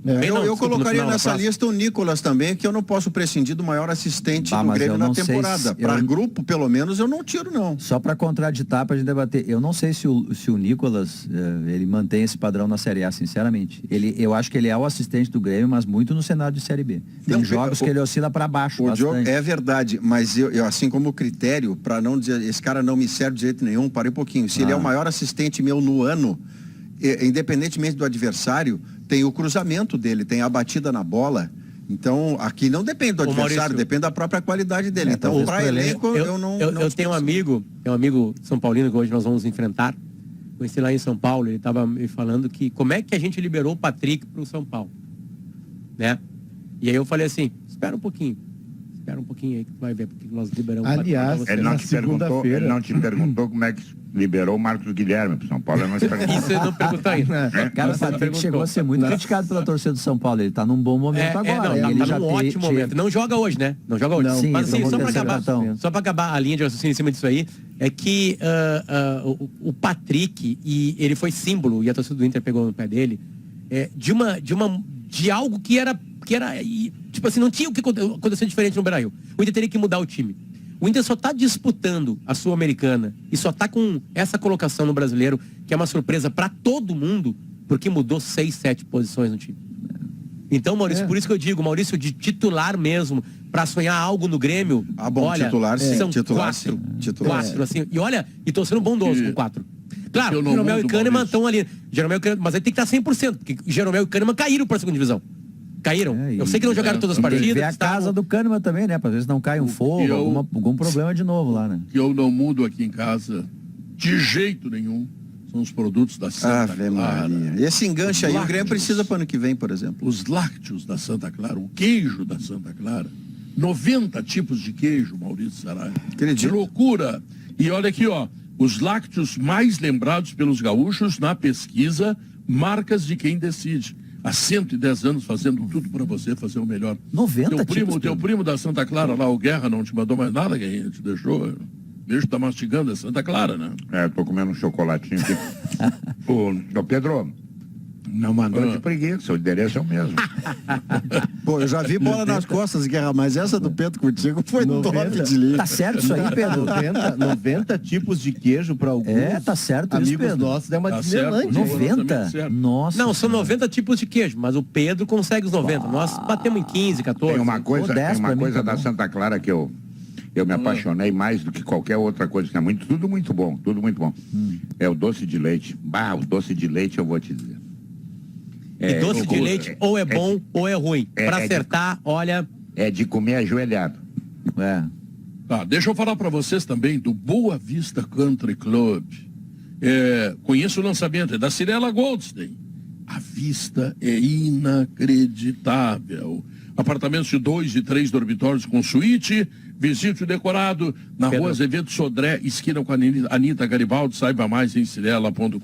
Eu colocaria nessa lista o Nicolas também, que eu não posso prescindir do maior assistente do Grêmio na temporada. Para grupo, pelo menos, eu não tiro, não. Só para contraditar, para a gente debater. Eu não sei se o Nicolas, ele mantém esse padrão na Série A, sinceramente. Eu acho que ele é o assistente do Grêmio, mas muito no cenário de Série B. Tem jogos que ele oscila para baixo bastante. É verdade, mas eu assim como critério, para não dizer, esse cara não me serve de jeito nenhum, parei um pouquinho. Se ele é o maior assistente meu no ano, independentemente do adversário, tem o cruzamento dele, tem a batida na bola. Então, aqui não depende do adversário, Maurício, depende da própria qualidade dele. Então, para elenco, eu não... Eu tenho um amigo São Paulino, que hoje nós vamos enfrentar. Conheci lá em São Paulo, ele estava me falando que como é que a gente liberou o Patrick para o São Paulo. Né? E aí eu falei assim, espera um pouquinho aí que tu vai ver porque nós liberamos o Patrick. Aliás, Ele não te perguntou como é que liberou o Marcos Guilherme para São Paulo. Isso ele não perguntou ainda. Cara, o Patrick chegou a ser muito criticado pela torcida do São Paulo. Ele tá num bom momento agora. Ele tá já num ótimo momento. Não joga hoje, né? Não joga hoje. Sim, mas assim, só para acabar a linha de raciocínio em cima disso aí, é que o Patrick, e ele foi símbolo, e a torcida do Inter pegou no pé dele, de algo que era tipo assim, não tinha o que acontecer diferente no Beira-Rio. O Inter teria que mudar o time. O Inter só está disputando a Sul-Americana e só está com essa colocação no Brasileiro, que é uma surpresa para todo mundo, porque mudou 6, 7 posições no time. Então, Maurício, por isso que eu digo, Maurício, de titular mesmo, para sonhar algo no Grêmio, olha, titular sim, são titular 4, assim, e olha, e tô sendo bondoso com 4. Claro, Jeromel e Kahneman estão ali. Mas aí tem que estar 100%, porque Jeromel e Kahneman caíram para a segunda divisão. Caíram. Eu sei que não jogaram todas as partidas. Vê a casa do Kahneman também, né? Para às vezes não cai um fogo, algum problema de novo lá, né? Que eu não mudo aqui em casa de jeito nenhum. São os produtos da Santa Clara. Esse enganche aí, o Grêmio precisa para o ano que vem, por exemplo. Os lácteos da Santa Clara, o queijo da Santa Clara. 90 tipos de queijo, Maurício Saraiva. Que loucura! E olha aqui, os lácteos mais lembrados pelos gaúchos na pesquisa Marcas de Quem Decide. Há 110 anos fazendo tudo para você fazer o melhor. 90 teu primo da Santa Clara lá, o Guerra, não te mandou mais nada, Guerrinha? Te deixou? Vejo que tá mastigando, é Santa Clara, né? Tô comendo um chocolatinho aqui. Ô Pedro, não mandou de preguiça, o endereço é o mesmo. Eu já vi bola nas costas, Guerra, mas essa do Pedro contigo foi 90 de linha. Tá certo isso aí, Pedro? 90 tipos de queijo para alguns. Tá certo amigos isso, Pedro. nossos, é uma Disneylândia. 90? Nossa. Não, são 90 tipos de queijo, mas o Pedro consegue os 90. Nós batemos em 15, 14. Tem uma coisa da Santa Clara que eu me apaixonei mais do que qualquer outra coisa. Que é tudo muito bom. É o doce de leite. O doce de leite eu vou te dizer. E doce de leite ou é bom ou é ruim. Para acertar, olha... É de comer ajoelhado. Tá, deixa eu falar para vocês também do Boa Vista Country Club. Conheço o lançamento, é da Cirela Goldstein. A vista é inacreditável. Apartamentos de 2 e 3 dormitórios com suíte. Visite o decorado na Rua Azevedo Sodré, esquina com a Anita Garibaldi. Saiba mais em cirela.com.br.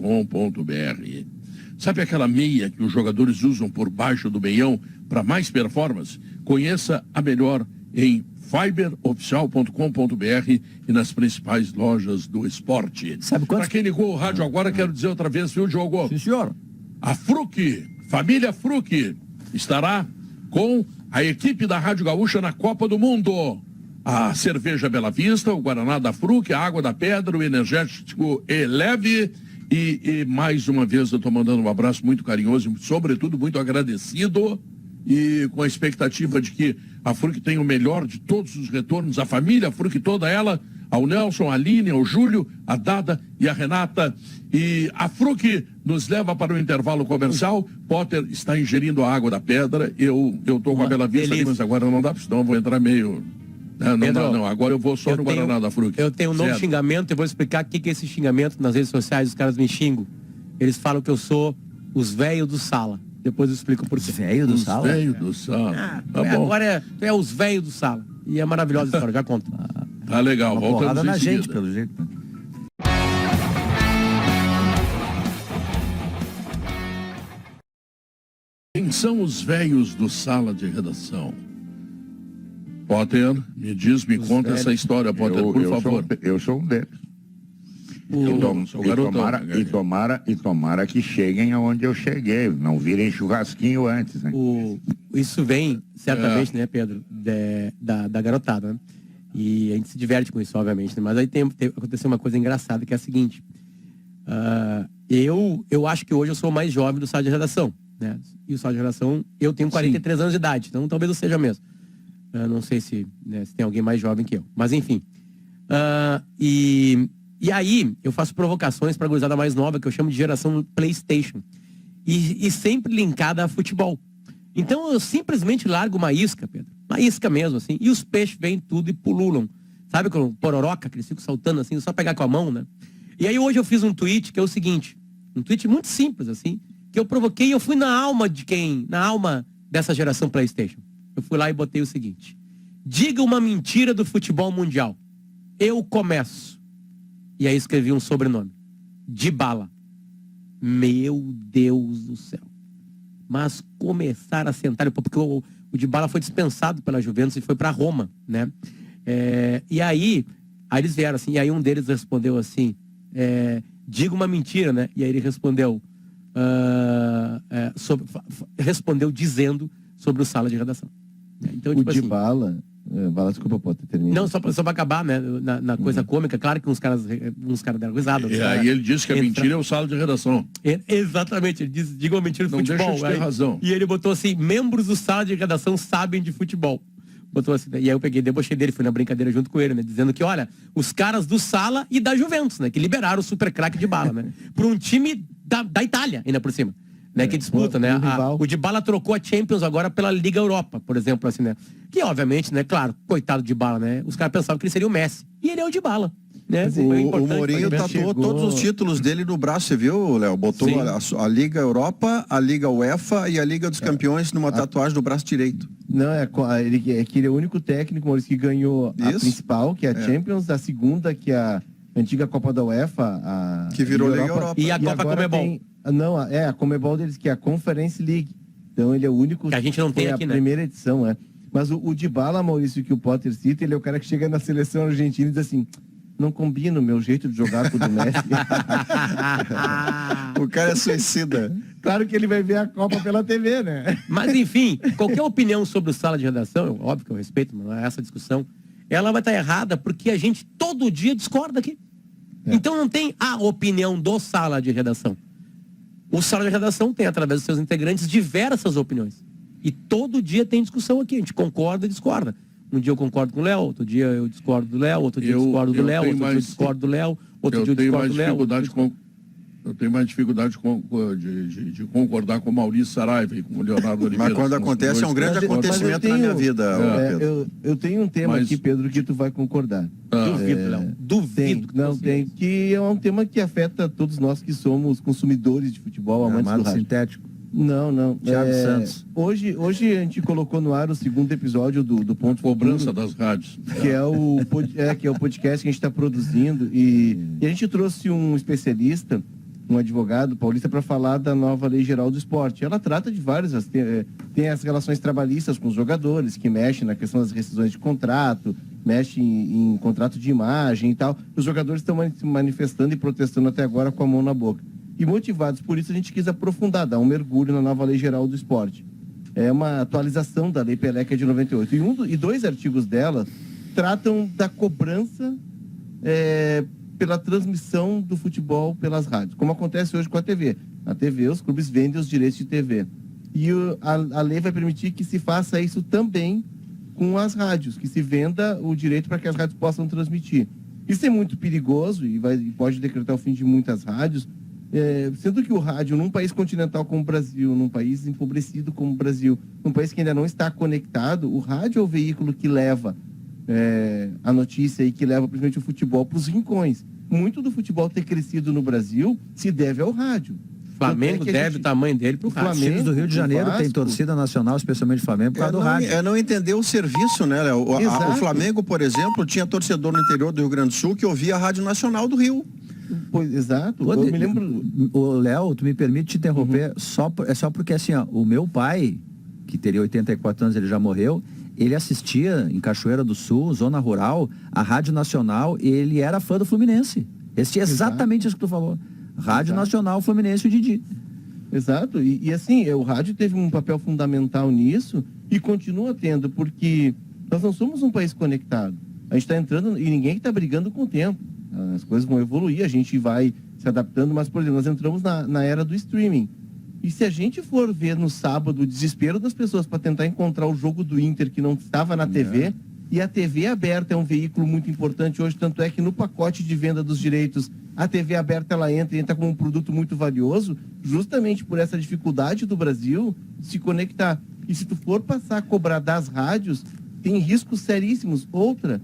Sabe aquela meia que os jogadores usam por baixo do meião para mais performance? Conheça a melhor em fiberoficial.com.br e nas principais lojas do esporte. Para quem ligou o rádio agora, quero dizer outra vez, viu, Diogo? Sim, senhor. A Fruc, família Fruc, estará com a equipe da Rádio Gaúcha na Copa do Mundo. A cerveja Bela Vista, o Guaraná da Fruc, a água da pedra, o energético Eleve. E mais uma vez eu estou mandando um abraço muito carinhoso e, sobretudo, muito agradecido e com a expectativa de que a Fruc tenha o melhor de todos os retornos, a família, a Fruc toda ela, ao Nelson, a Aline, ao Júlio, a Dada e a Renata. E a Fruc nos leva para o intervalo comercial. Potter está ingerindo a água da pedra. Eu estou com a Bela Vista ali, mas agora não dá, senão eu vou entrar meio Pedro, não, agora eu vou só no Guaraná da Fruc. Eu tenho um novo Certo. xingamento, eu vou explicar o que é esse xingamento nas redes sociais, os caras me xingam. Eles falam que eu sou os velhos do sala. Depois eu explico por quê. Velho do Os sala? velhos do sala. Tá bom. Agora tu é os velhos do sala. E é maravilhosa a história, já conto. Tá legal, Uma voltamos porrada em na seguida. gente, pelo jeito. Quem são os velhos do sala de redação? Potter, me conta essa história, Potter, por favor. Eu sou um deles. Sou garotão. E tomara que cheguem aonde eu cheguei, não virem churrasquinho antes, né? Isso vem, certamente, né, Pedro, da garotada, né? E a gente se diverte com isso, obviamente, né? Mas aí aconteceu uma coisa engraçada, que é a seguinte. Eu acho que hoje eu sou o mais jovem do sala de redação, né? E o sala de redação, eu tenho 43 anos de idade, então talvez eu seja mesmo. Não sei se tem alguém mais jovem que eu. Mas enfim. E aí, eu faço provocações para a gurizada mais nova, que eu chamo de geração PlayStation. E sempre linkada a futebol. Então, eu simplesmente largo uma isca, Pedro. Uma isca mesmo, assim. E os peixes vêm tudo e pululam. Sabe com pororoca, que eles ficam saltando assim, só pegar com a mão, né? E aí, hoje eu fiz um tweet, que é o seguinte. Um tweet muito simples, assim. Que eu provoquei e eu fui na alma de quem? Na alma dessa geração PlayStation. Eu fui lá e botei o seguinte. Diga uma mentira do futebol mundial. Eu começo. E aí escrevi um sobrenome. Dybala. Meu Deus do céu. Mas começaram a sentar, porque o Dybala foi dispensado pela Juventus e foi para Roma, né? E aí eles vieram assim, e aí um deles respondeu assim, diga uma mentira, né? E aí ele respondeu, respondeu dizendo sobre o sala de redação. Então, O tipo assim, Dybala... desculpa, pode terminar. não, só pra acabar, né? Na coisa cômica, claro que uns caras deram risada. E aí ele disse que a mentira é o sala de redação. Exatamente, ele disse, diga uma mentira do Não futebol. deixa de ter razão. E ele botou assim, membros do sala de redação sabem de futebol. Botou assim, e aí eu peguei, debochei dele, fui na brincadeira junto com ele, né? Dizendo que, olha, os caras do Sala e da Juventus, né? Que liberaram o super craque Dybala, né? Para um time da Itália, ainda por cima. Né, que disputa, né? O Dybala trocou a Champions agora pela Liga Europa, por exemplo, assim, né? Que obviamente, né? Claro, coitado do Dybala, né? Os caras pensavam que ele seria o Messi. E ele é o Dybala. Né? O Mourinho tatuou todos os títulos dele no braço, você viu, Léo? Botou a Liga Europa, a Liga UEFA e a Liga dos Campeões numa tatuagem do braço direito. Não, que ele é o único técnico, Maurício, que ganhou a principal, que é a Champions, a segunda, que é a antiga Copa da UEFA, que virou Liga Europa. E a Copa Comebol. A Comebol deles, que é a Conference League. Então ele é o único... Que a gente não tem aqui, a né? primeira edição, Mas o Dybala, Maurício, que o Potter cita, ele é o cara que chega na seleção argentina e diz assim... Não combina o meu jeito de jogar com o do Messi. O cara é suicida. Claro que ele vai ver a Copa pela TV, né? Mas enfim, qualquer opinião sobre o sala de redação, óbvio que eu respeito, mas essa discussão, ela vai estar errada porque a gente todo dia discorda aqui. Então não tem a opinião do sala de redação. O sala de redação tem, através dos seus integrantes, diversas opiniões. E todo dia tem discussão aqui, a gente concorda e discorda. Um dia eu concordo com o Léo, outro dia eu discordo do Léo, outro dia eu discordo do Léo, outro dia eu discordo do Léo, outro dia eu discordo do Léo. Eu tenho mais dificuldade de concordar com o Maurício Saraiva e com o Leonardo Oliveira. Mas quando acontece, é um grande acontecimento na minha vida, Pedro. Eu tenho um tema aqui, Pedro, que tu vai concordar. Duvido, Léo. Duvido. Que é um tema que afeta todos nós que somos consumidores de futebol, amantes do rádio. Sintético. Não. Thiago Santos. Hoje a gente colocou no ar o segundo episódio do Ponto Cobrança das rádios. Que é o podcast que a gente está produzindo. E a gente trouxe um especialista, um advogado paulista, para falar da nova Lei Geral do Esporte. Ela trata de vários... Tem as relações trabalhistas com os jogadores, que mexem na questão das rescisões de contrato, mexe em contrato de imagem e tal. Os jogadores estão se manifestando e protestando até agora com a mão na boca. E motivados por isso, a gente quis aprofundar, dar um mergulho na nova Lei Geral do Esporte. É uma atualização da Lei Pelé, que é de 98. E dois artigos dela tratam da cobrança pela transmissão do futebol pelas rádios, como acontece hoje com a TV. Na TV, os clubes vendem os direitos de TV. E a lei vai permitir que se faça isso também com as rádios, que se venda o direito para que as rádios possam transmitir. Isso é muito perigoso e pode decretar o fim de muitas rádios, sendo que o rádio, num país continental como o Brasil, num país empobrecido como o Brasil, num país que ainda não está conectado, o rádio é o veículo que leva a notícia aí que leva principalmente o futebol para os rincões. Muito do futebol ter crescido no Brasil se deve ao rádio. Flamengo deve o tamanho dele pro rádio. Os times do Rio de Janeiro Vasco, tem torcida nacional, especialmente o Flamengo, por causa do rádio. É não entender o serviço, né, Léo? O Exato. Flamengo, por exemplo, tinha torcedor no interior do Rio Grande do Sul que ouvia a Rádio Nacional do Rio. Pois, exato. Eu me lembro... Ô, Léo, tu me permite te interromper, é só porque assim, ó, o meu pai, que teria 84 anos, ele já morreu, ele assistia em Cachoeira do Sul, zona rural, a Rádio Nacional, e ele era fã do Fluminense. Esse é exatamente isso que tu falou. Rádio Nacional, Fluminense e o Didi. Exato, e assim, o rádio teve um papel fundamental nisso e continua tendo, porque nós não somos um país conectado. A gente está entrando e ninguém está brigando com o tempo. As coisas vão evoluir, a gente vai se adaptando, mas, por exemplo, nós entramos na era do streaming. E se a gente for ver no sábado o desespero das pessoas para tentar encontrar o jogo do Inter que não estava na TV, e a TV aberta é um veículo muito importante hoje, tanto é que no pacote de venda dos direitos, a TV aberta ela entra como um produto muito valioso, justamente por essa dificuldade do Brasil se conectar. E se tu for passar a cobrar das rádios, tem riscos seríssimos. Outra,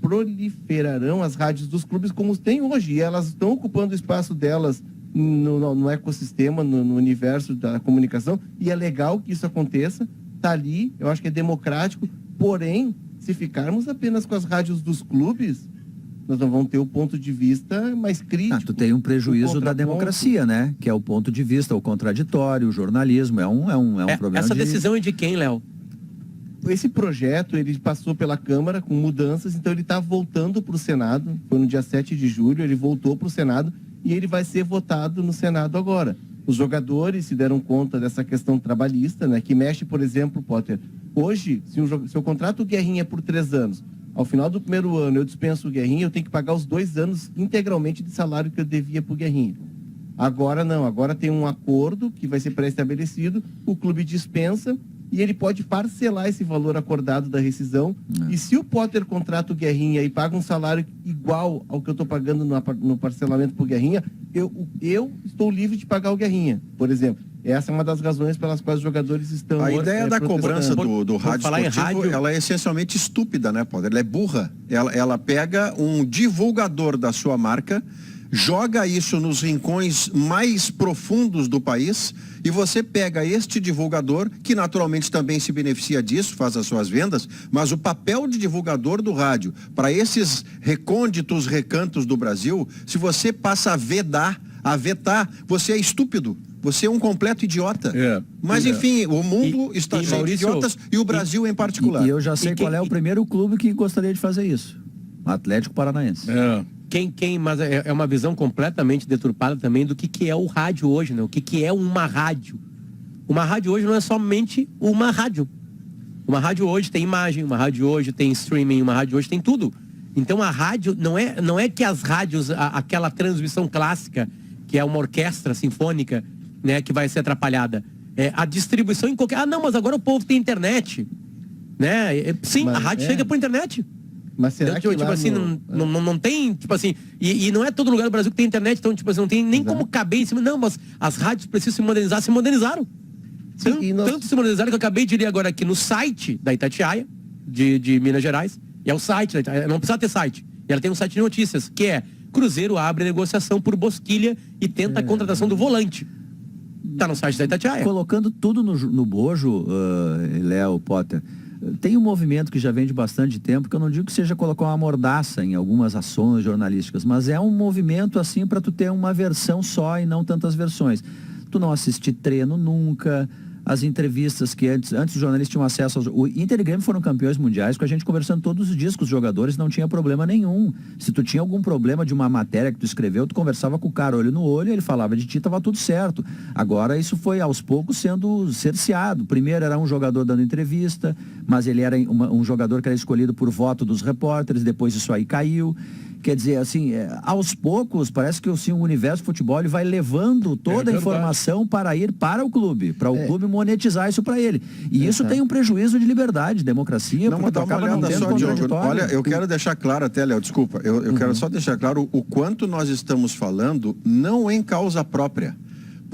proliferarão as rádios dos clubes como tem hoje, e elas estão ocupando o espaço delas no ecossistema, no universo da comunicação, e é legal que isso aconteça, tá ali, eu acho que é democrático, porém, se ficarmos apenas com as rádios dos clubes, nós não vamos ter o ponto de vista mais crítico. Tu tem um prejuízo da democracia, né? Que é o ponto de vista, o contraditório, o jornalismo, é um problema. Essa decisão é de quem, Léo? Esse projeto, ele passou pela Câmara com mudanças, então ele está voltando para o Senado, foi no dia 7 de julho, ele voltou para o Senado e ele vai ser votado no Senado agora. Os jogadores se deram conta dessa questão trabalhista, né, que mexe, por exemplo, Potter, hoje, se eu contrato o Guerrinha por 3 anos, ao final do primeiro ano eu dispenso o Guerrinha, eu tenho que pagar os 2 anos integralmente de salário que eu devia para o Guerrinha. Agora não, agora tem um acordo que vai ser pré-estabelecido, o clube dispensa e ele pode parcelar esse valor acordado da rescisão. E se o Potter contrata o Guerrinha e paga um salário igual ao que eu estou pagando no parcelamento para o Guerrinha, eu estou livre de pagar o Guerrinha, por exemplo. Essa é uma das razões pelas quais os jogadores estão... A ideia da cobrança do rádio falar em esportivo, rádio... ela é essencialmente estúpida, né, Potter? Ela é burra. Ela pega um divulgador da sua marca, joga isso nos rincões mais profundos do país e você pega este divulgador, que naturalmente também se beneficia disso, faz as suas vendas, mas o papel de divulgador do rádio para esses recônditos recantos do Brasil, se você passa a vetar, você é estúpido. Você é um completo idiota. Mas, enfim, o mundo está cheio de idiotas e o Brasil em particular. E eu já sei qual é o primeiro clube que gostaria de fazer isso. O Atlético Paranaense. Mas é uma visão completamente deturpada também do que é o rádio hoje, né? O que é uma rádio. Uma rádio hoje não é somente uma rádio. Uma rádio hoje tem imagem, uma rádio hoje tem streaming, uma rádio hoje tem tudo. Então a rádio, não é que as rádios, aquela transmissão clássica, que é uma orquestra sinfônica, né, que vai ser atrapalhada. A distribuição em qualquer... não, mas agora o povo tem internet. Né? Sim, mas a rádio chega por internet. Mas será que tipo assim, não tem, tipo assim, e não é todo lugar do Brasil que tem internet, então, tipo assim, não tem nem como caber em cima. Não, mas as rádios precisam se modernizar, se modernizaram. Tanto se modernizaram que eu acabei de ler agora aqui no site da Itatiaia, de Minas Gerais, e é o site, não precisa ter site. E ela tem um site de notícias, que é: Cruzeiro abre negociação por Bosquilha e tenta a contratação do volante. Tá no site da Itatiaia. Colocando tudo no bojo, Léo, Potter, tem um movimento que já vem de bastante tempo, que eu não digo que seja colocar uma mordaça em algumas ações jornalísticas, mas é um movimento assim para tu ter uma versão só e não tantas versões. Tu não assiste treino nunca, as entrevistas que antes os jornalistas tinham acesso o Inter e Grêmio foram campeões mundiais com a gente conversando todos os dias com os jogadores, não tinha problema nenhum. Se tu tinha algum problema de uma matéria que tu escreveu, tu conversava com o cara olho no olho, ele falava de ti, tava tudo certo. Agora isso foi aos poucos sendo cerceado. Primeiro era um jogador dando entrevista, mas ele era um jogador que era escolhido por voto dos repórteres, depois isso aí caiu. Quer dizer, assim, aos poucos, parece que assim, o universo do futebol ele vai levando toda a informação para ir para o clube, para o clube monetizar isso para ele. E isso tem um prejuízo de liberdade, democracia, não, porque tu acaba não tendo contraditório. Olha, eu quero deixar claro até, Léo, desculpa, eu quero só deixar claro o quanto nós estamos falando não em causa própria.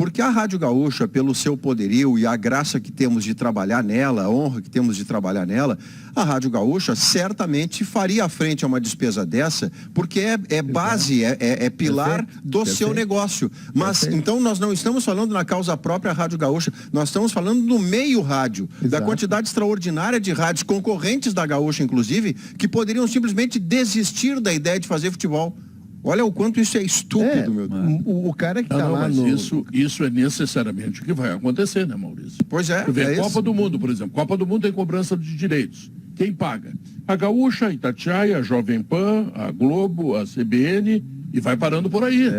Porque a Rádio Gaúcha, pelo seu poderio e a graça que temos de trabalhar nela, a honra que temos de trabalhar nela, a Rádio Gaúcha certamente faria frente a uma despesa dessa, porque é base, é pilar do seu negócio. Mas, então, nós não estamos falando na causa própria Rádio Gaúcha, nós estamos falando do meio rádio, da quantidade extraordinária de rádios concorrentes da Gaúcha, inclusive, que poderiam simplesmente desistir da ideia de fazer futebol. Olha o quanto isso é estúpido, meu Deus. O cara que tá lá mas no... isso é necessariamente o que vai acontecer, né, Maurício? Pois é. Tu vê, Copa isso. do Mundo, por exemplo. Copa do Mundo tem cobrança de direitos. Quem paga? A Gaúcha, a Itatiaia, a Jovem Pan, a Globo, a CBN e vai parando por aí.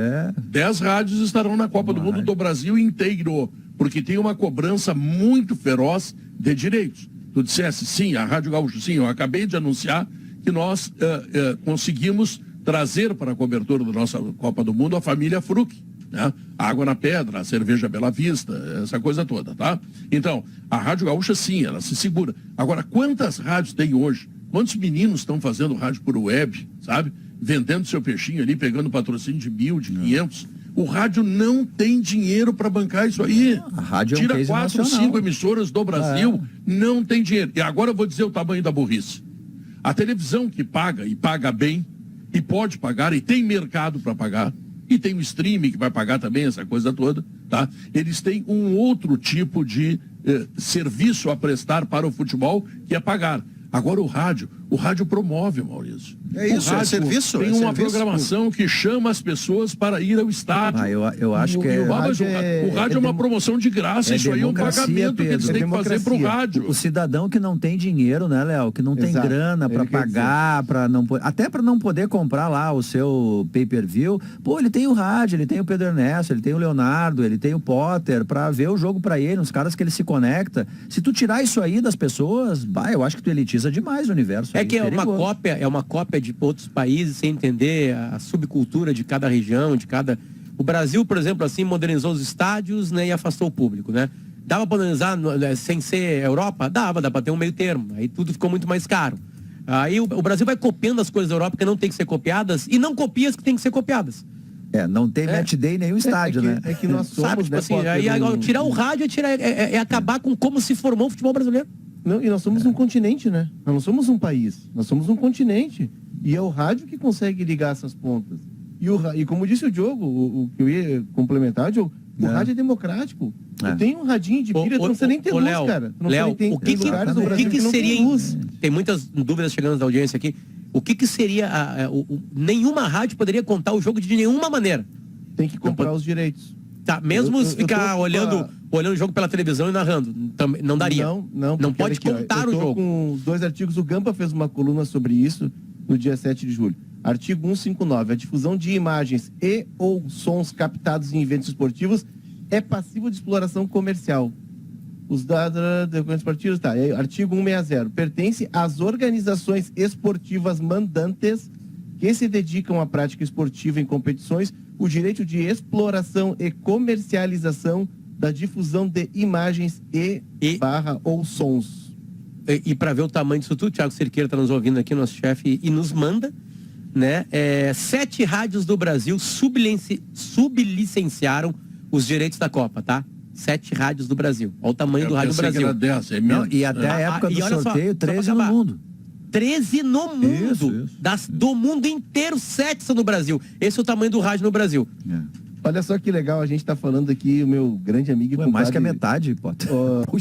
10 rádios estarão na Copa do Mundo do Brasil inteiro, porque tem uma cobrança muito feroz de direitos. Tu dissesse, sim, a Rádio Gaúcha, sim, eu acabei de anunciar que nós conseguimos trazer para a cobertura da nossa Copa do Mundo a família Fruc, né? A Água na Pedra, a Cerveja Bela Vista, essa coisa toda, tá? Então, a Rádio Gaúcha, sim, ela se segura. Agora, quantas rádios tem hoje? Quantos meninos estão fazendo rádio por web, sabe? Vendendo seu peixinho ali, pegando patrocínio de 1.000, de 500. O rádio não tem dinheiro para bancar isso aí. A rádio é um Tira case 4, nacional. 5 emissoras do Brasil, não tem dinheiro. E agora eu vou dizer o tamanho da burrice. A televisão que paga, e paga bem, e pode pagar, e tem mercado para pagar, e tem o streaming que vai pagar também, essa coisa toda, tá? Eles têm um outro tipo de serviço a prestar para o futebol, que é pagar. Agora o rádio promove, Maurício. É isso, o rádio é serviço. Tem é uma serviço. programação que chama as pessoas para ir ao estádio. Eu acho que o rádio é uma promoção de graça, isso aí é um democracia, pagamento que eles Pedro. têm que fazer para o rádio. O cidadão que não tem dinheiro, né, Léo? Que não tem Exato. grana para Ele quer pagar, até para não poder comprar lá o seu pay-per-view. Pô, ele tem o rádio, ele tem o Pedro Ernesto, ele tem o Leonardo, ele tem o Potter para ver o jogo para ele, uns caras que ele se conecta. Se tu tirar isso aí das pessoas, eu acho que tu elitiza demais o universo. É aí, que é uma cópia de outros países sem entender a subcultura de cada região, de cada... O Brasil, por exemplo, assim, modernizou os estádios, né, e afastou o público, né? Dava para modernizar sem ser Europa? Dá para ter um meio termo. Aí tudo ficou muito mais caro. Aí o Brasil vai copiando as coisas da Europa que não tem que ser copiadas e não copia as que tem que ser copiadas. Não tem match day em nenhum estádio, né? É que nós somos, Sabe, tipo né, assim, Potter, aí tirar o rádio é acabar com como se formou o futebol brasileiro. Não, e nós somos um continente, né? Nós não somos um país, nós somos um continente. E é o rádio que consegue ligar essas pontas. E como disse o Diogo, o que eu ia complementar, Diogo, o rádio é democrático. Tu tem um radinho de pilha, tu não precisa nem ter luz, Léo, cara. Tu não Léo, tem o que lugares do Brasil que não seria... tem luz. Tem muitas dúvidas chegando da audiência aqui. O que seria... nenhuma rádio poderia contar o jogo de nenhuma maneira. Tem que comprar os direitos. Tá, mesmo se ficar tô olhando o jogo pela televisão e narrando, não daria. Não pode aqui, contar eu tô o jogo. com 2 artigos, o Gampa fez uma coluna sobre isso no dia 7 de julho. Artigo 159, a difusão de imagens e ou sons captados em eventos esportivos é passivo de exploração comercial. Os dados esportivos, tá. Artigo 160, pertence às organizações esportivas mandantes que se dedicam à prática esportiva em competições o direito de exploração e comercialização da difusão de imagens ou sons. E para ver o tamanho disso tudo, o Thiago Cerqueira está nos ouvindo aqui, nosso chefe, e nos manda, né? 7 rádios do Brasil sublicenciaram os direitos da Copa, tá? 7 rádios do Brasil. Olha o tamanho do rádio do Brasil. E até a época do sorteio, 13 no mundo. 13 no mundo. Isso. Do mundo inteiro, 7 são no Brasil. Esse é o tamanho do rádio no Brasil. Olha só que legal, a gente está falando aqui, o meu grande amigo e compadre... mais que a metade, Potter.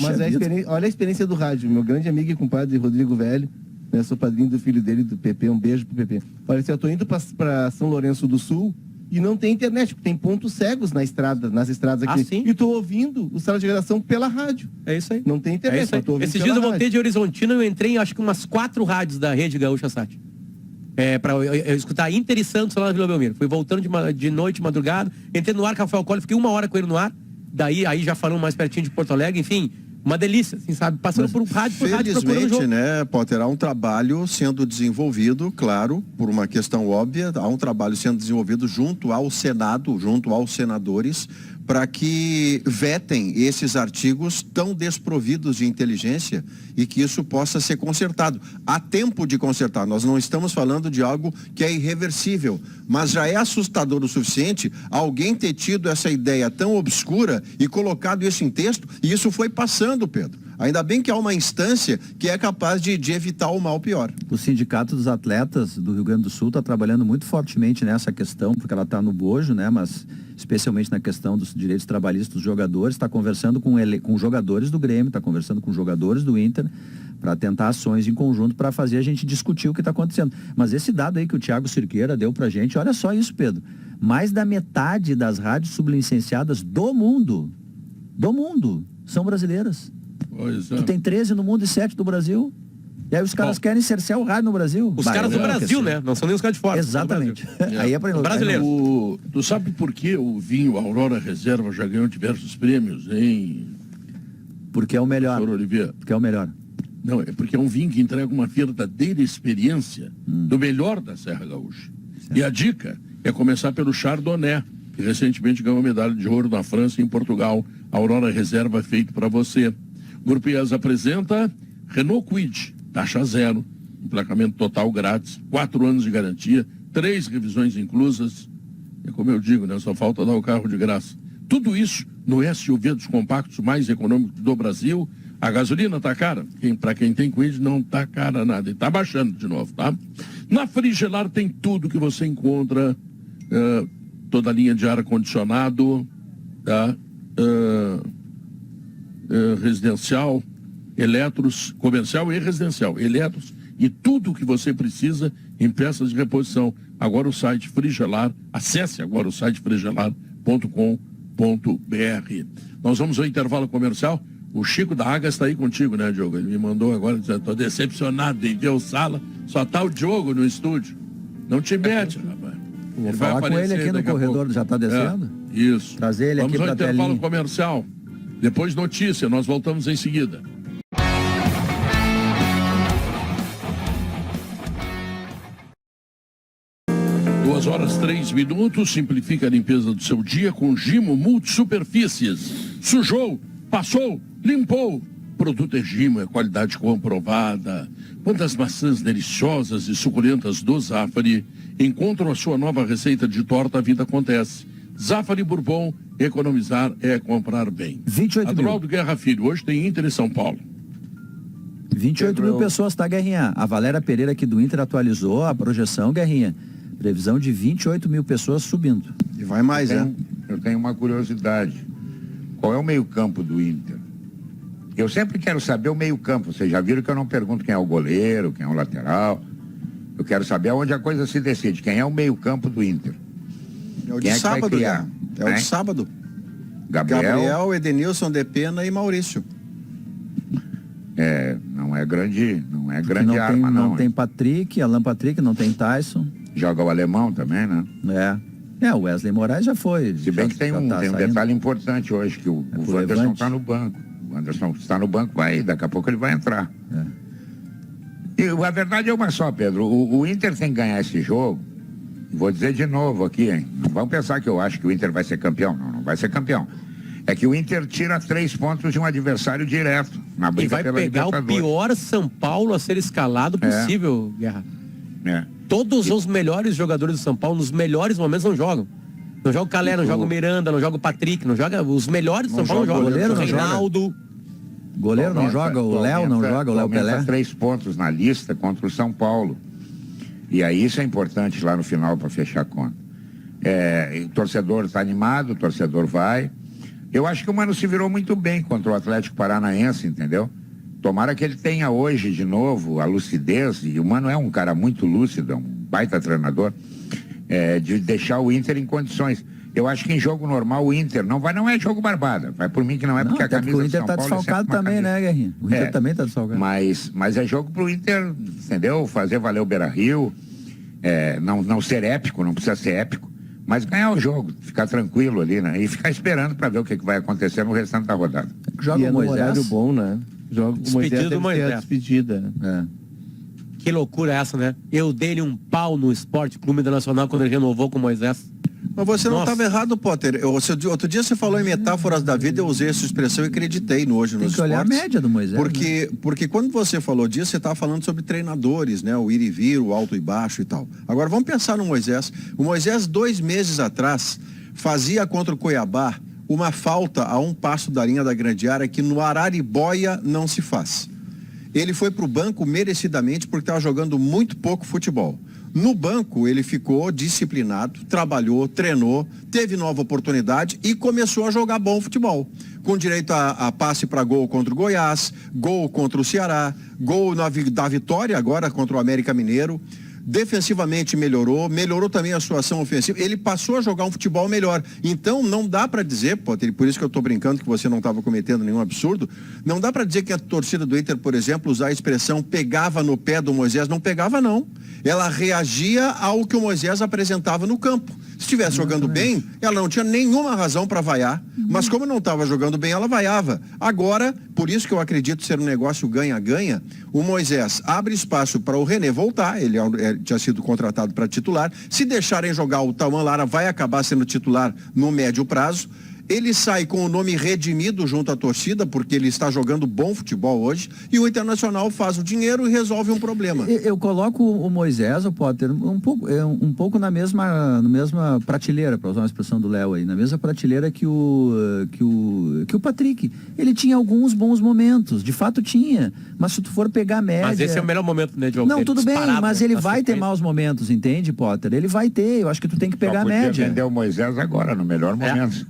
Mas olha a experiência do rádio. Meu grande amigo e compadre Rodrigo Velho, né, sou padrinho do filho dele, do PP, um beijo pro PP. Olha, eu tô indo para São Lourenço do Sul e não tem internet, porque tem pontos cegos nas estradas aqui. Sim? E tô ouvindo o Sala de Redação pela rádio. É isso aí. Não tem internet, Mas tô ouvindo. Esses dias eu voltei de Horizontina e eu entrei em acho que umas 4 rádios da Rede Gaúcha Sat. Para eu escutar Inter e Santos lá na Vila Belmiro. Fui voltando de noite, madrugada, entrei no ar com o Rafael Colli, fiquei 1 hora com ele no ar, aí já falando mais pertinho de Porto Alegre, enfim, uma delícia, assim, sabe? Passando por rádio, procurando Felizmente, jogo. né, Potter, há um trabalho sendo desenvolvido, claro, por uma questão óbvia, há um trabalho sendo desenvolvido junto ao Senado, junto aos senadores, para que vetem esses artigos tão desprovidos de inteligência e que isso possa ser consertado. Há tempo de consertar, nós não estamos falando de algo que é irreversível, mas já é assustador o suficiente alguém ter tido essa ideia tão obscura e colocado isso em texto, e isso foi passando, Pedro. Ainda bem que há uma instância que é capaz de evitar o mal pior. O Sindicato dos Atletas do Rio Grande do Sul está trabalhando muito fortemente nessa questão, porque ela está no bojo, né? Mas especialmente na questão dos direitos trabalhistas dos jogadores, está conversando com jogadores do Grêmio, está conversando com jogadores do Inter, para tentar ações em conjunto para fazer a gente discutir o que está acontecendo. Mas esse dado aí que o Thiago Cirqueira deu para a gente, olha só isso, Pedro. Mais da metade das rádios sublicenciadas do mundo, são brasileiras. Pois é. Tu tem 13 no mundo e 7 do Brasil. E aí os caras querem cercear o rádio no Brasil. Os caras do Brasil, né? Não são nem os caras de fora. Exatamente. Aí é para brasileiro. Tu sabe por que o vinho Aurora Reserva já ganhou diversos prêmios, hein? Porque é o melhor. Senhor Oliveira? Porque é o melhor. Não, é porque é um vinho que entrega uma verdadeira experiência do melhor da Serra Gaúcha. Certo. E a dica é começar pelo Chardonnay, que recentemente ganhou medalha de ouro na França e em Portugal. A Aurora Reserva feito para você. Grupo IES apresenta Renault Kwid, taxa zero, emplacamento total grátis, 4 anos de garantia, 3 revisões inclusas. É como eu digo, né? Só falta dar o carro de graça. Tudo isso no SUV dos compactos mais econômicos do Brasil. A gasolina está cara. Para quem tem Kwid não está cara nada. E está baixando de novo, tá? Na Frigelar tem tudo que você encontra, toda a linha de ar-condicionado, tá? Residencial, eletros, comercial e residencial, eletros e tudo o que você precisa em peças de reposição. Agora o site Frigelar, acesse agora o site frigelar.com.br. Nós vamos ao intervalo comercial. O Chico da Águia está aí contigo, né, Diogo? Ele me mandou agora, estou decepcionado em ver o Sala, só está o Diogo no estúdio. Não te mete, rapaz. Vou falar com ele aqui no corredor, já está descendo? Isso. Trazer ele aqui para a telinha. Vamos ao intervalo comercial. Depois notícia, nós voltamos em seguida. Duas horas, 3 minutos, simplifica a limpeza do seu dia com Gimo Multisuperfícies. Sujou, passou, limpou. Produto é Gimo, é qualidade comprovada. Quando as maçãs deliciosas e suculentas do Zafari encontram a sua nova receita de torta, a vida acontece. Zafari Bourbon, economizar é comprar bem. 28 Adroaldo Guerra Filho, hoje tem Inter em São Paulo. 28 mil pessoas, tá, Guerrinha? A Valéria Pereira aqui do Inter atualizou a projeção, Guerrinha. Previsão de 28 mil pessoas subindo. E vai mais, Eu tenho uma curiosidade. Qual é o meio-campo do Inter? Eu sempre quero saber o meio-campo. Vocês já viram que eu não pergunto quem é o goleiro, quem é o lateral. Eu quero saber onde a coisa se decide. Quem é o meio-campo do Inter? É o de Quem é que vai sábado, criar? né? É o de sábado. Gabriel, Edenilson, Depena e Maurício. Não é grande não arma, tem, não. Não tem Patrick, Alan Patrick, não tem Tyson. Joga o alemão também, né? O Wesley Moraes já foi. Se bem que tem um detalhe importante hoje, que o Wanderson está no banco. O Wanderson está no banco, daqui a pouco ele vai entrar. E a verdade é uma só, Pedro. O Inter tem que ganhar esse jogo. Vou dizer de novo aqui, hein? Não vão pensar que eu acho que o Inter vai ser campeão. Não vai ser campeão. É que o Inter tira 3 pontos de um adversário direto na briga pela Libertadores. E vai pegar o pior São Paulo a ser escalado possível, Guerra. Todos os melhores jogadores do São Paulo, nos melhores momentos, não jogam. Não joga o Calé, não joga o Miranda, não joga o Patrick, não joga... Os melhores do São Paulo não jogam. Goleiro, o Reinaldo. Goleiro não joga, o Léo não joga, o Léo Pelé. 3 pontos na lista contra o São Paulo. E aí isso é importante lá no final para fechar a conta. O torcedor está animado, o torcedor vai. Eu acho que o Mano se virou muito bem contra o Atlético Paranaense, entendeu? Tomara que ele tenha hoje de novo a lucidez, e o Mano é um cara muito lúcido, é um baita treinador, de deixar o Inter em condições. Eu acho que em jogo normal o Inter não é jogo barbada. Vai por mim que não é, porque a camisa o Inter do São tá Paulo desfalcado também, né, Guerrinha? O Inter também tá desfalcado. Mas é jogo pro Inter, entendeu? Fazer valer o Beira-Rio, não ser épico, não precisa ser épico, mas ganhar o jogo, ficar tranquilo ali, né? E ficar esperando para ver o que vai acontecer no restante da rodada. Joga o Moisés. Horário bom, né? Joga o Moisés, do Moisés. Despedida. Que loucura é essa, né? Eu dei-lhe um pau no Esporte Clube Internacional quando ele renovou com o Moisés. Mas você não Nossa. estava errado, Potter. Outro dia você falou em metáforas da vida, eu usei essa expressão e acreditei no Hoje Tem nos que olhar a Esportes. média do Moisés. né? Porque quando você falou disso, você estava falando sobre treinadores, né? O ir e vir, o alto e baixo e tal. Agora vamos pensar no Moisés. O Moisés, 2 meses atrás, fazia contra o Cuiabá uma falta a um passo da linha da grande área que no Araribóia não se faz. Ele foi para o banco merecidamente porque estava jogando muito pouco futebol. No banco, ele ficou disciplinado, trabalhou, treinou, teve nova oportunidade e começou a jogar bom futebol. Com direito a passe para gol contra o Goiás, gol contra o Ceará, gol da vitória agora contra o América Mineiro. Defensivamente melhorou também a sua ação ofensiva. Ele passou a jogar um futebol melhor. Então não dá para dizer, Potter, por isso que eu estou brincando que você não estava cometendo nenhum absurdo, não dá para dizer que a torcida do Inter, por exemplo, usar a expressão pegava no pé do Moisés. Não pegava, não. Ela reagia ao que o Moisés apresentava no campo. Se estivesse jogando bem, ela não tinha nenhuma razão para vaiar. Mas como não estava jogando bem, ela vaiava. Agora, por isso que eu acredito ser um negócio ganha-ganha, o Moisés abre espaço para o René voltar. Ele tinha sido contratado para titular. Se deixarem jogar, o Tauan Lara vai acabar sendo titular no médio prazo. Ele sai com o nome redimido junto à torcida, porque ele está jogando bom futebol hoje, e o Internacional faz o dinheiro e resolve um problema. Eu coloco o Moisés, o Potter, um pouco na mesma prateleira, para usar uma expressão do Léo aí, na mesma prateleira que o Patrick. Ele tinha alguns bons momentos, de fato tinha, mas se tu for pegar a média... Mas esse é o melhor momento, né, de jogo Não, dele, tudo bem, disparado, mas né, ele na vai ter sequência. maus momentos, entende, Potter? Ele vai ter, eu acho que tu tem que pegar Só a podia média. vender o Moisés agora, no melhor momento.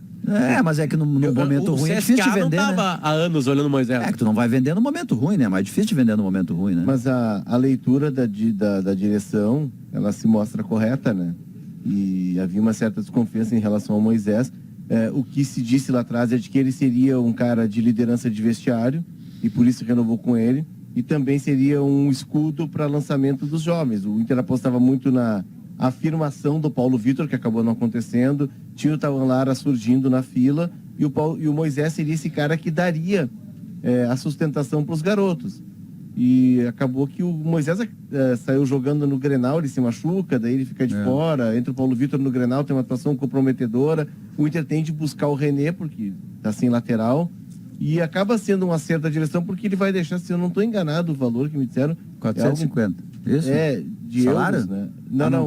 Mas é que no momento o ruim é CSKA difícil de vender, não né? tava há anos olhando o Moisés. É que tu não vai vender no momento ruim, né? É mais difícil de vender no momento ruim, né? Mas a leitura da direção, ela se mostra correta, né? E havia uma certa desconfiança em relação ao Moisés. O que se disse lá atrás é de que ele seria um cara de liderança de vestiário, e por isso renovou com ele, e também seria um escudo para lançamento dos jovens. O Inter apostava muito na afirmação do Paulo Vitor, que acabou não acontecendo, tinha o Tauan Lara surgindo na fila, e o Moisés seria esse cara que daria a sustentação para os garotos. E acabou que o Moisés saiu jogando no Grenal, ele se machuca, daí ele fica de fora, entra o Paulo Vitor no Grenal, tem uma atuação comprometedora, o Inter tem de buscar o René, porque está sem lateral, e acaba sendo um acerto da direção, porque ele vai deixar, se eu não estou enganado, o valor que me disseram... 450. Isso? De Salário? euros, né?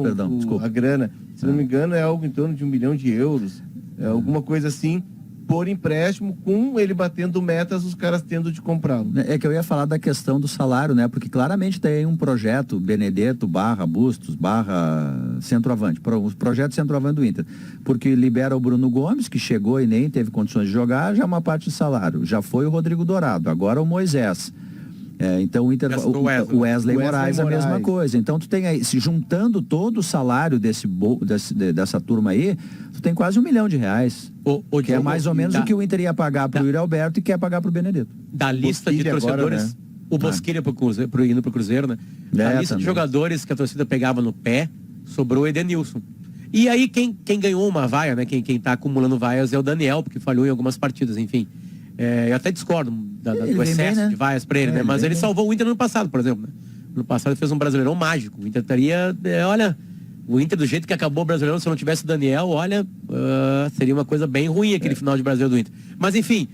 Perdão, desculpa. A grana. Se não me engano, é algo em torno de 1 milhão de euros. É alguma coisa assim, por empréstimo, com ele batendo metas, os caras tendo de comprá-lo. É que eu ia falar da questão do salário, né? Porque claramente tem aí um projeto Benedetto / Bustos / centroavante, os projetos centroavante do Inter. Porque libera o Bruno Gomes, que chegou e nem teve condições de jogar, já uma parte de salário. Já foi o Rodrigo Dourado, agora o Moisés. Então o Wesley Moraes a mesma coisa. Então tu tem aí, se juntando todo o salário dessa turma aí, tu tem quase R$1 milhão. Que é mais ou menos o que o Inter ia pagar pro Yuri Alberto e quer pagar pro Benedetto. Da lista de Bosquilha torcedores, agora, né? o Bosquilha indo pro Cruzeiro, né? Da lista de também. jogadores que a torcida pegava no pé, sobrou o Edenilson. E aí quem ganhou uma vaia, né? Quem tá acumulando vaias é o Daniel, porque falhou em algumas partidas, enfim. Eu até discordo do excesso bem, né? de vaias para ele, né? Mas ele bem. salvou o Inter no ano passado, por exemplo. Né? No ano passado ele fez um Brasileirão mágico. O Inter estaria, o Inter do jeito que acabou o Brasileirão, se não tivesse o Daniel, seria uma coisa bem ruim aquele final de Brasileiro do Inter. Mas enfim,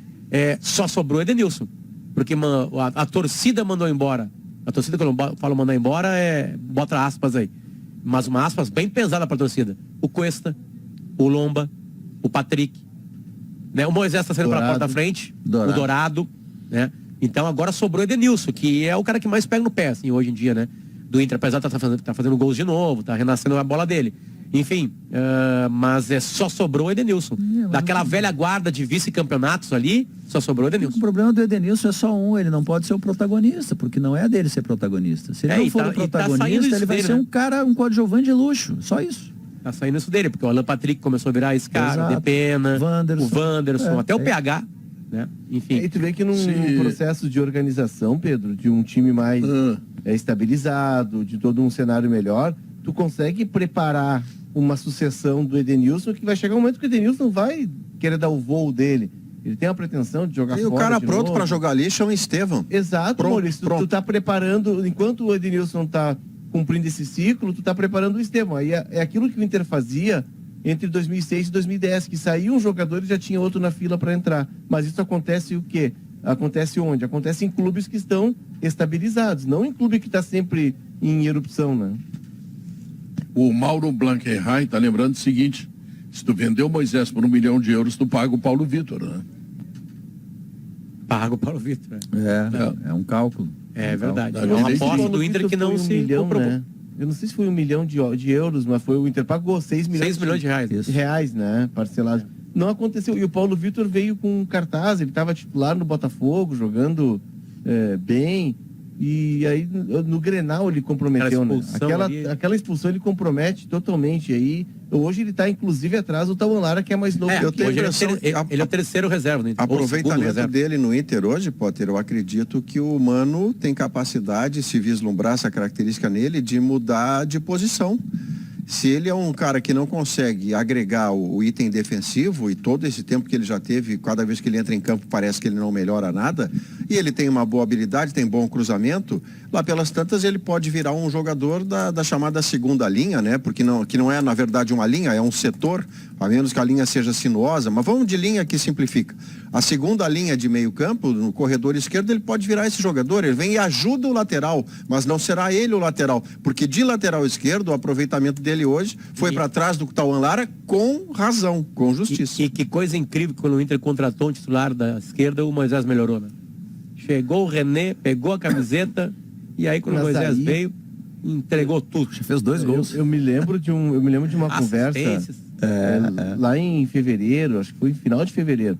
só sobrou o Edenilson. Porque a torcida mandou embora. A torcida, quando eu falo mandar embora, bota aspas aí. Mas uma aspas bem pesada para a torcida. O Cuesta, o Lomba, o Patrick. Né? O Moisés está saindo para a porta da frente, o Dourado, né? Então agora sobrou o Edenilson, que é o cara que mais pega no pé, assim, hoje em dia, né? Do Inter, apesar de tá fazendo gols de novo, tá renascendo a bola dele. Enfim, mas só sobrou o Edenilson. Daquela velha guarda de vice-campeonatos ali, só sobrou o Edenilson. O problema do Edenilson é só ele não pode ser o protagonista, porque não é dele ser protagonista. Se ele não for o protagonista, ele vai ser um cara, um coadjuvante de luxo, só isso. Tá saindo isso dele, porque o Alan Patrick começou a virar esse cara, o Depena, o Wanderson, até o PH, né? Enfim. E tu vê que num processo de organização, Pedro, de um time mais estabilizado, de todo um cenário melhor, tu consegue preparar uma sucessão do Edenilson, que vai chegar um momento que o Edenilson não vai querer dar o voo dele. Ele tem a pretensão de jogar fora. E o cara pronto novo. para jogar ali chama Estevão. Exato, Maurício. Tu tá preparando, enquanto o Edenilson tá cumprindo esse ciclo, tu tá preparando o Estevão. Aí é aquilo que o Inter fazia entre 2006 e 2010, que saiu um jogador e já tinha outro na fila para entrar. Mas isso acontece o quê? Acontece onde? Acontece em clubes que estão estabilizados, não em clube que está sempre em erupção, né? O Mauro Blankenheim está lembrando o seguinte: se tu vendeu o Moisés por €1 milhão, tu paga o Paulo Vitor, né? Paga o Paulo Vitor. Né? É um cálculo. É verdade. Não, É uma nem aposta O do Inter que não foi se milhão, comprovou. né? Eu não sei se foi €1 milhão de euros, mas foi o Inter pagou 6 milhões. 6 milhões de reais. Isso. Reais, né? Parcelado. Não aconteceu. E o Paulo Vitor veio com um cartaz, ele estava titular no Botafogo, jogando bem. E aí no Grenal ele comprometeu, né? Aquela expulsão ele compromete totalmente. Aí hoje ele está inclusive atrás do Tauan Lara, que é mais novo. Eu tenho Hoje ele impressão é o terceiro reserva do Inter. ou o segundo Aproveitamento reserva. dele no Inter hoje, Potter, eu acredito que o Mano tem capacidade, se vislumbrar essa característica nele, de mudar de posição. Se ele é um cara que não consegue agregar o item defensivo, e todo esse tempo que ele já teve, cada vez que ele entra em campo parece que ele não melhora nada, e ele tem uma boa habilidade, tem bom cruzamento, lá pelas tantas ele pode virar um jogador da chamada segunda linha, né? Porque que não é na verdade uma linha, é um setor, a menos que a linha seja sinuosa, mas vamos de linha que simplifica. A segunda linha de meio campo, no corredor esquerdo, ele pode virar esse jogador, ele vem e ajuda o lateral, mas não será ele o lateral, porque de lateral esquerdo, o aproveitamento dele hoje foi para trás do Tauan Lara com razão, com justiça. E que coisa incrível que quando o Inter contratou um titular da esquerda, o Moisés melhorou, né? Chegou o René, pegou a camiseta, e aí quando o Mas Moisés aí- veio, entregou tudo. Já fez 2 gols. Eu me lembro de uma conversa Assistências. lá em fevereiro, acho que foi em final de fevereiro.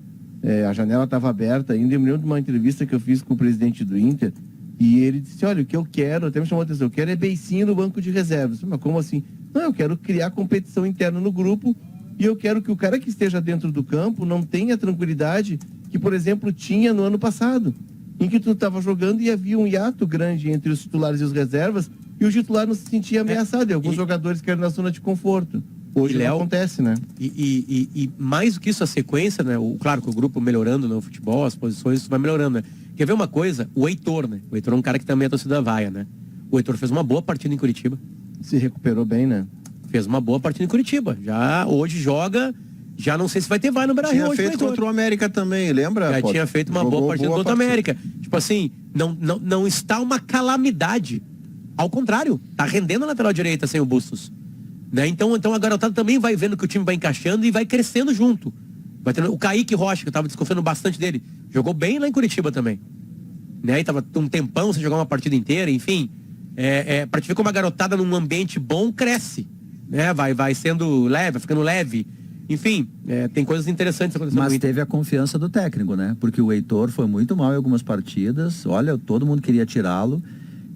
A janela estava aberta ainda. Eu me lembro de uma entrevista que eu fiz com o presidente do Inter e ele disse: olha, o que eu quero, até me chamou a atenção, eu quero é beicinho no banco de reservas. Mas como assim? Não, eu quero criar competição interna no grupo e eu quero que o cara que esteja dentro do campo não tenha a tranquilidade que, por exemplo, tinha no ano passado, em que tu estava jogando e havia um hiato grande entre os titulares e os reservas e o titular não se sentia ameaçado. E alguns jogadores querem na zona de conforto. Hoje E, Léo, não acontece, né? E mais do que isso, a sequência, né? Claro que o grupo melhorando no futebol, as posições, isso vai melhorando, né? Quer ver uma coisa? O Heitor, né? O Heitor é um cara que também a torcida vaia, né? O Heitor fez uma boa partida em Curitiba. Se recuperou bem, né? Fez uma boa partida em Curitiba. Já hoje joga, já não sei se vai ter vai no Beira-Rio Tinha hoje. feito pro Heitor. contra o América também, lembra? Já Potter? tinha feito uma Jogou boa partida contra o partida. América. Tipo assim, não está uma calamidade. Ao contrário, tá rendendo a lateral direita sem o Bustos. Né? Então a garotada também vai vendo que o time vai encaixando e vai crescendo junto. Vai tendo, o Kaique Rocha, que eu tava desconfiando bastante dele, jogou bem lá em Curitiba também. Né? E tava um tempão sem jogar uma partida inteira, enfim. Pra te ver como a garotada num ambiente bom cresce. Né? Vai sendo leve, vai ficando leve. Enfim, tem coisas interessantes acontecendo. Mas no Inter. teve a confiança do técnico, né? Porque o Heitor foi muito mal em algumas partidas. Olha, todo mundo queria tirá-lo.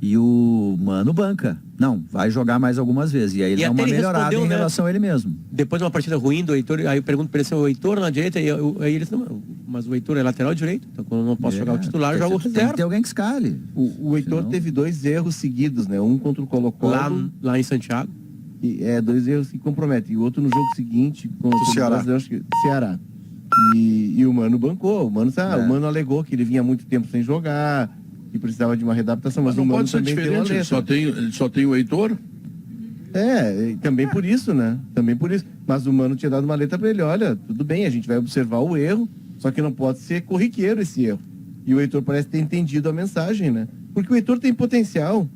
E o Mano banca. Não, vai jogar mais algumas vezes. E aí ele dá até uma ele melhorada respondeu, em né? relação a ele mesmo. Depois de uma partida ruim do Heitor, aí eu pergunto pra ele se o Heitor na direita, aí ele disse, não, mas o Heitor é lateral direito, então quando eu não posso jogar o titular, eu jogo o Tem reserva. que ter alguém que escale. O Heitor Senão- teve 2 erros seguidos, né? Um contra o Colo-Colo, Lá em Santiago. 2 erros que comprometem. E o outro no jogo seguinte contra o Ceará. Brasileiro, acho que Ceará. E o Mano bancou. O Mano alegou que ele vinha muito tempo sem jogar, que precisava de uma readaptação, mas, Mas não o Mano pode ser também tem uma diferente, letra. ele só tem o Heitor. E também por isso, né? Também por isso. Mas o Mano tinha dado uma letra pra ele: olha, tudo bem, a gente vai observar o erro, só que não pode ser corriqueiro esse erro. E o Heitor parece ter entendido a mensagem, né? Porque o Heitor tem potencial.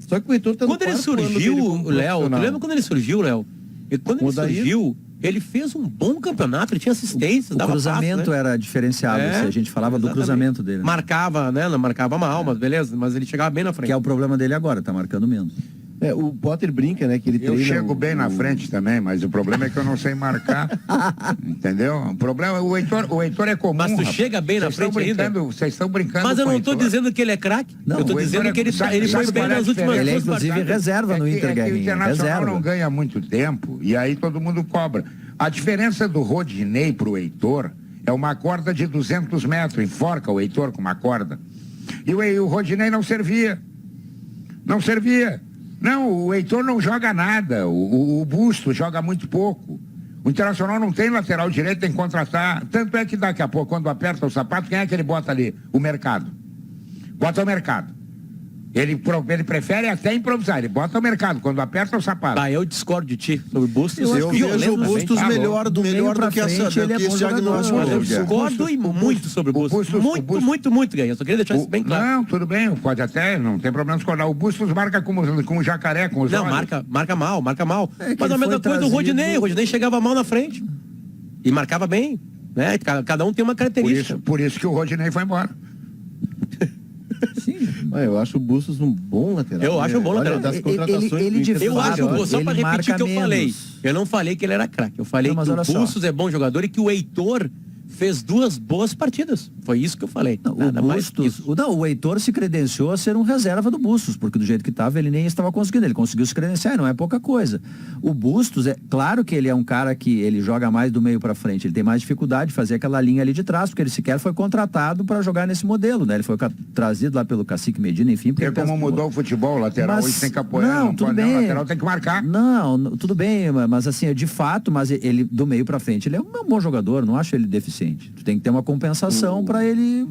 Só que o Heitor tá no Quando ele quarto ano surgiu, dele como Léo, tu profissional. lembra quando ele surgiu, Léo? E quando ele Odair? surgiu, ele fez um bom campeonato, ele tinha assistência, O dava cruzamento passe, né? era diferenciado. É, A gente falava do exatamente. cruzamento dele. Né? Marcava, né? Não marcava mal, mas beleza, mas ele chegava bem na frente. Que é o problema dele agora, tá marcando menos. O Potter brinca, né? Que ele Eu treina chego bem na frente também, mas o problema é que eu não sei marcar. Entendeu? O problema, o Heitor é comum. Mas tu rapaz. chega bem na Vocês estão frente ainda? brincando, Vocês estão brincando Mas eu com o não tô Heitor. dizendo que ele é craque. Não, Eu tô o dizendo Heitor que ele sabe foi qual bem é a nas últimas diferença? Ele é, duas inclusive, partidas. reserva no Inter, que o Guerrinha. Internacional Reserva. não ganha muito tempo e aí todo mundo cobra. A diferença do Rodinei pro Heitor é uma corda de 200 metros, enforca o Heitor com uma corda. E o Rodinei não servia. Não servia. Não, o Heitor não joga nada. O Busto joga muito pouco. O Internacional não tem lateral direito, tem que contratar. Tanto é que daqui a pouco, quando aperta o sapato, quem é que ele bota ali? O Mercado. Bota o Mercado. Ele prefere até improvisar, ele bota o mercado, quando aperta o sapato. Eu discordo de ti sobre o Bustos. Eu vejo o Bustos melhor do meio pra que frente, ele é bom esse diagnóstico. jogador. Eu discordo muito sobre o Bustos. Muito, Guilherme. Eu só queria deixar isso bem claro. Não, tudo bem, pode até, não tem problema discordar. O Bustos marca com o jacaré, com os Não, olhos. marca mal. É que Mas a ele mesma foi coisa do Rodinei. trazido- O Rodinei chegava mal na frente. E marcava bem. Né? Cada um tem uma característica. Por isso que o Rodinei foi embora. Sim. Eu acho o Bustos um bom lateral. Eu acho um bom Olha, lateral. das Ele- contratações ele do de Inter- Eu fato, acho, só ele pra repetir o que eu marca falei. menos. Eu não falei que ele era craque. Eu falei Não, mas que olha o só. Bustos é bom jogador e que o Heitor fez 2 boas partidas. Foi isso que eu falei. Não, Nada o mais que Bustos, isso. o Heitor se credenciou a ser um reserva do Bustos, porque do jeito que estava ele nem estava conseguindo, ele conseguiu se credenciar, e não é pouca coisa. O Bustos, é claro que ele é um cara que ele joga mais do meio para frente, ele tem mais dificuldade de fazer aquela linha ali de trás, porque ele sequer foi contratado para jogar nesse modelo, né? Ele foi trazido lá pelo Cacique Medina, enfim. Porque como mudou o futebol, o lateral Mas- hoje tem que apoiar, não, tudo pode, bem. o lateral tem que marcar. Não, tudo bem, mas assim, de fato, mas ele do meio pra frente, ele é um bom jogador, não acho ele deficiente. Tu tem que ter uma compensação pra ele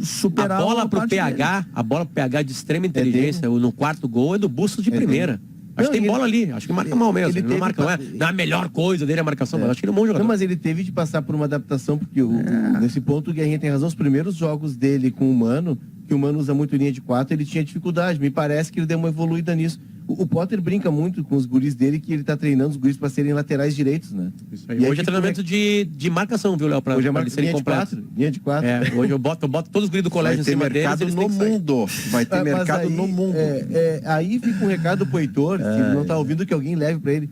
superar A bola a pro parte PH, a bola pro PH de extrema inteligência, no quarto gol é do Bustos de primeira. Acho Não, que tem ele- bola ali, acho que marca mal mesmo. ele Ele não teve marca, não é a melhor coisa dele a marcação, mas acho que ele é um bom jogador. Não, mas ele teve de passar por uma adaptação, porque nesse ponto o Guerrinha tem razão. Os primeiros jogos dele com o Mano, que o Mano usa muito linha de 4, ele tinha dificuldade. Me parece que ele deu uma evoluída nisso. O Potter brinca muito com os guris dele, que ele tá treinando os guris para serem laterais direitos, né? Isso aí. E aí Hoje é que treinamento de marcação, viu, Léo? Pra Hoje é pra uma eles serem linha de completos. 4. Linha de 4. Hoje eu boto todos os guris do Vai colégio em ter cima deles. mercado Eles no têm que sair. mundo. Vai ter Mas mercado aí, no mundo. Aí fica um recado pro Heitor, se ele não tá ouvindo, que alguém leve para ele.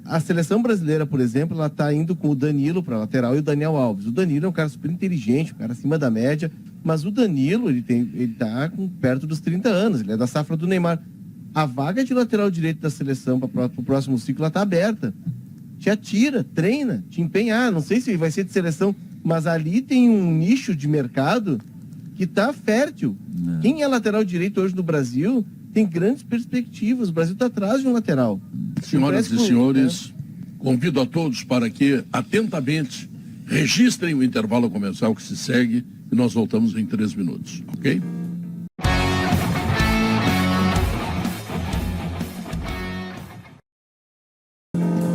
A seleção brasileira, por exemplo, ela tá indo com o Danilo para lateral e o Daniel Alves. O Danilo é um cara super inteligente, um cara acima da média, mas o Danilo, ele tá perto dos 30 anos, ele é da safra do Neymar. A vaga de lateral direito da seleção para o próximo ciclo, ela tá aberta. Te atira, treina, te empenha. Não sei se vai ser de seleção, mas ali tem um nicho de mercado que tá fértil. Quem é lateral direito hoje no Brasil tem grandes perspectivas. O Brasil está atrás de um lateral. Senhoras Parece e que- senhores, convido a todos para que atentamente registrem o intervalo comercial que se segue e nós voltamos em 3 minutos, ok?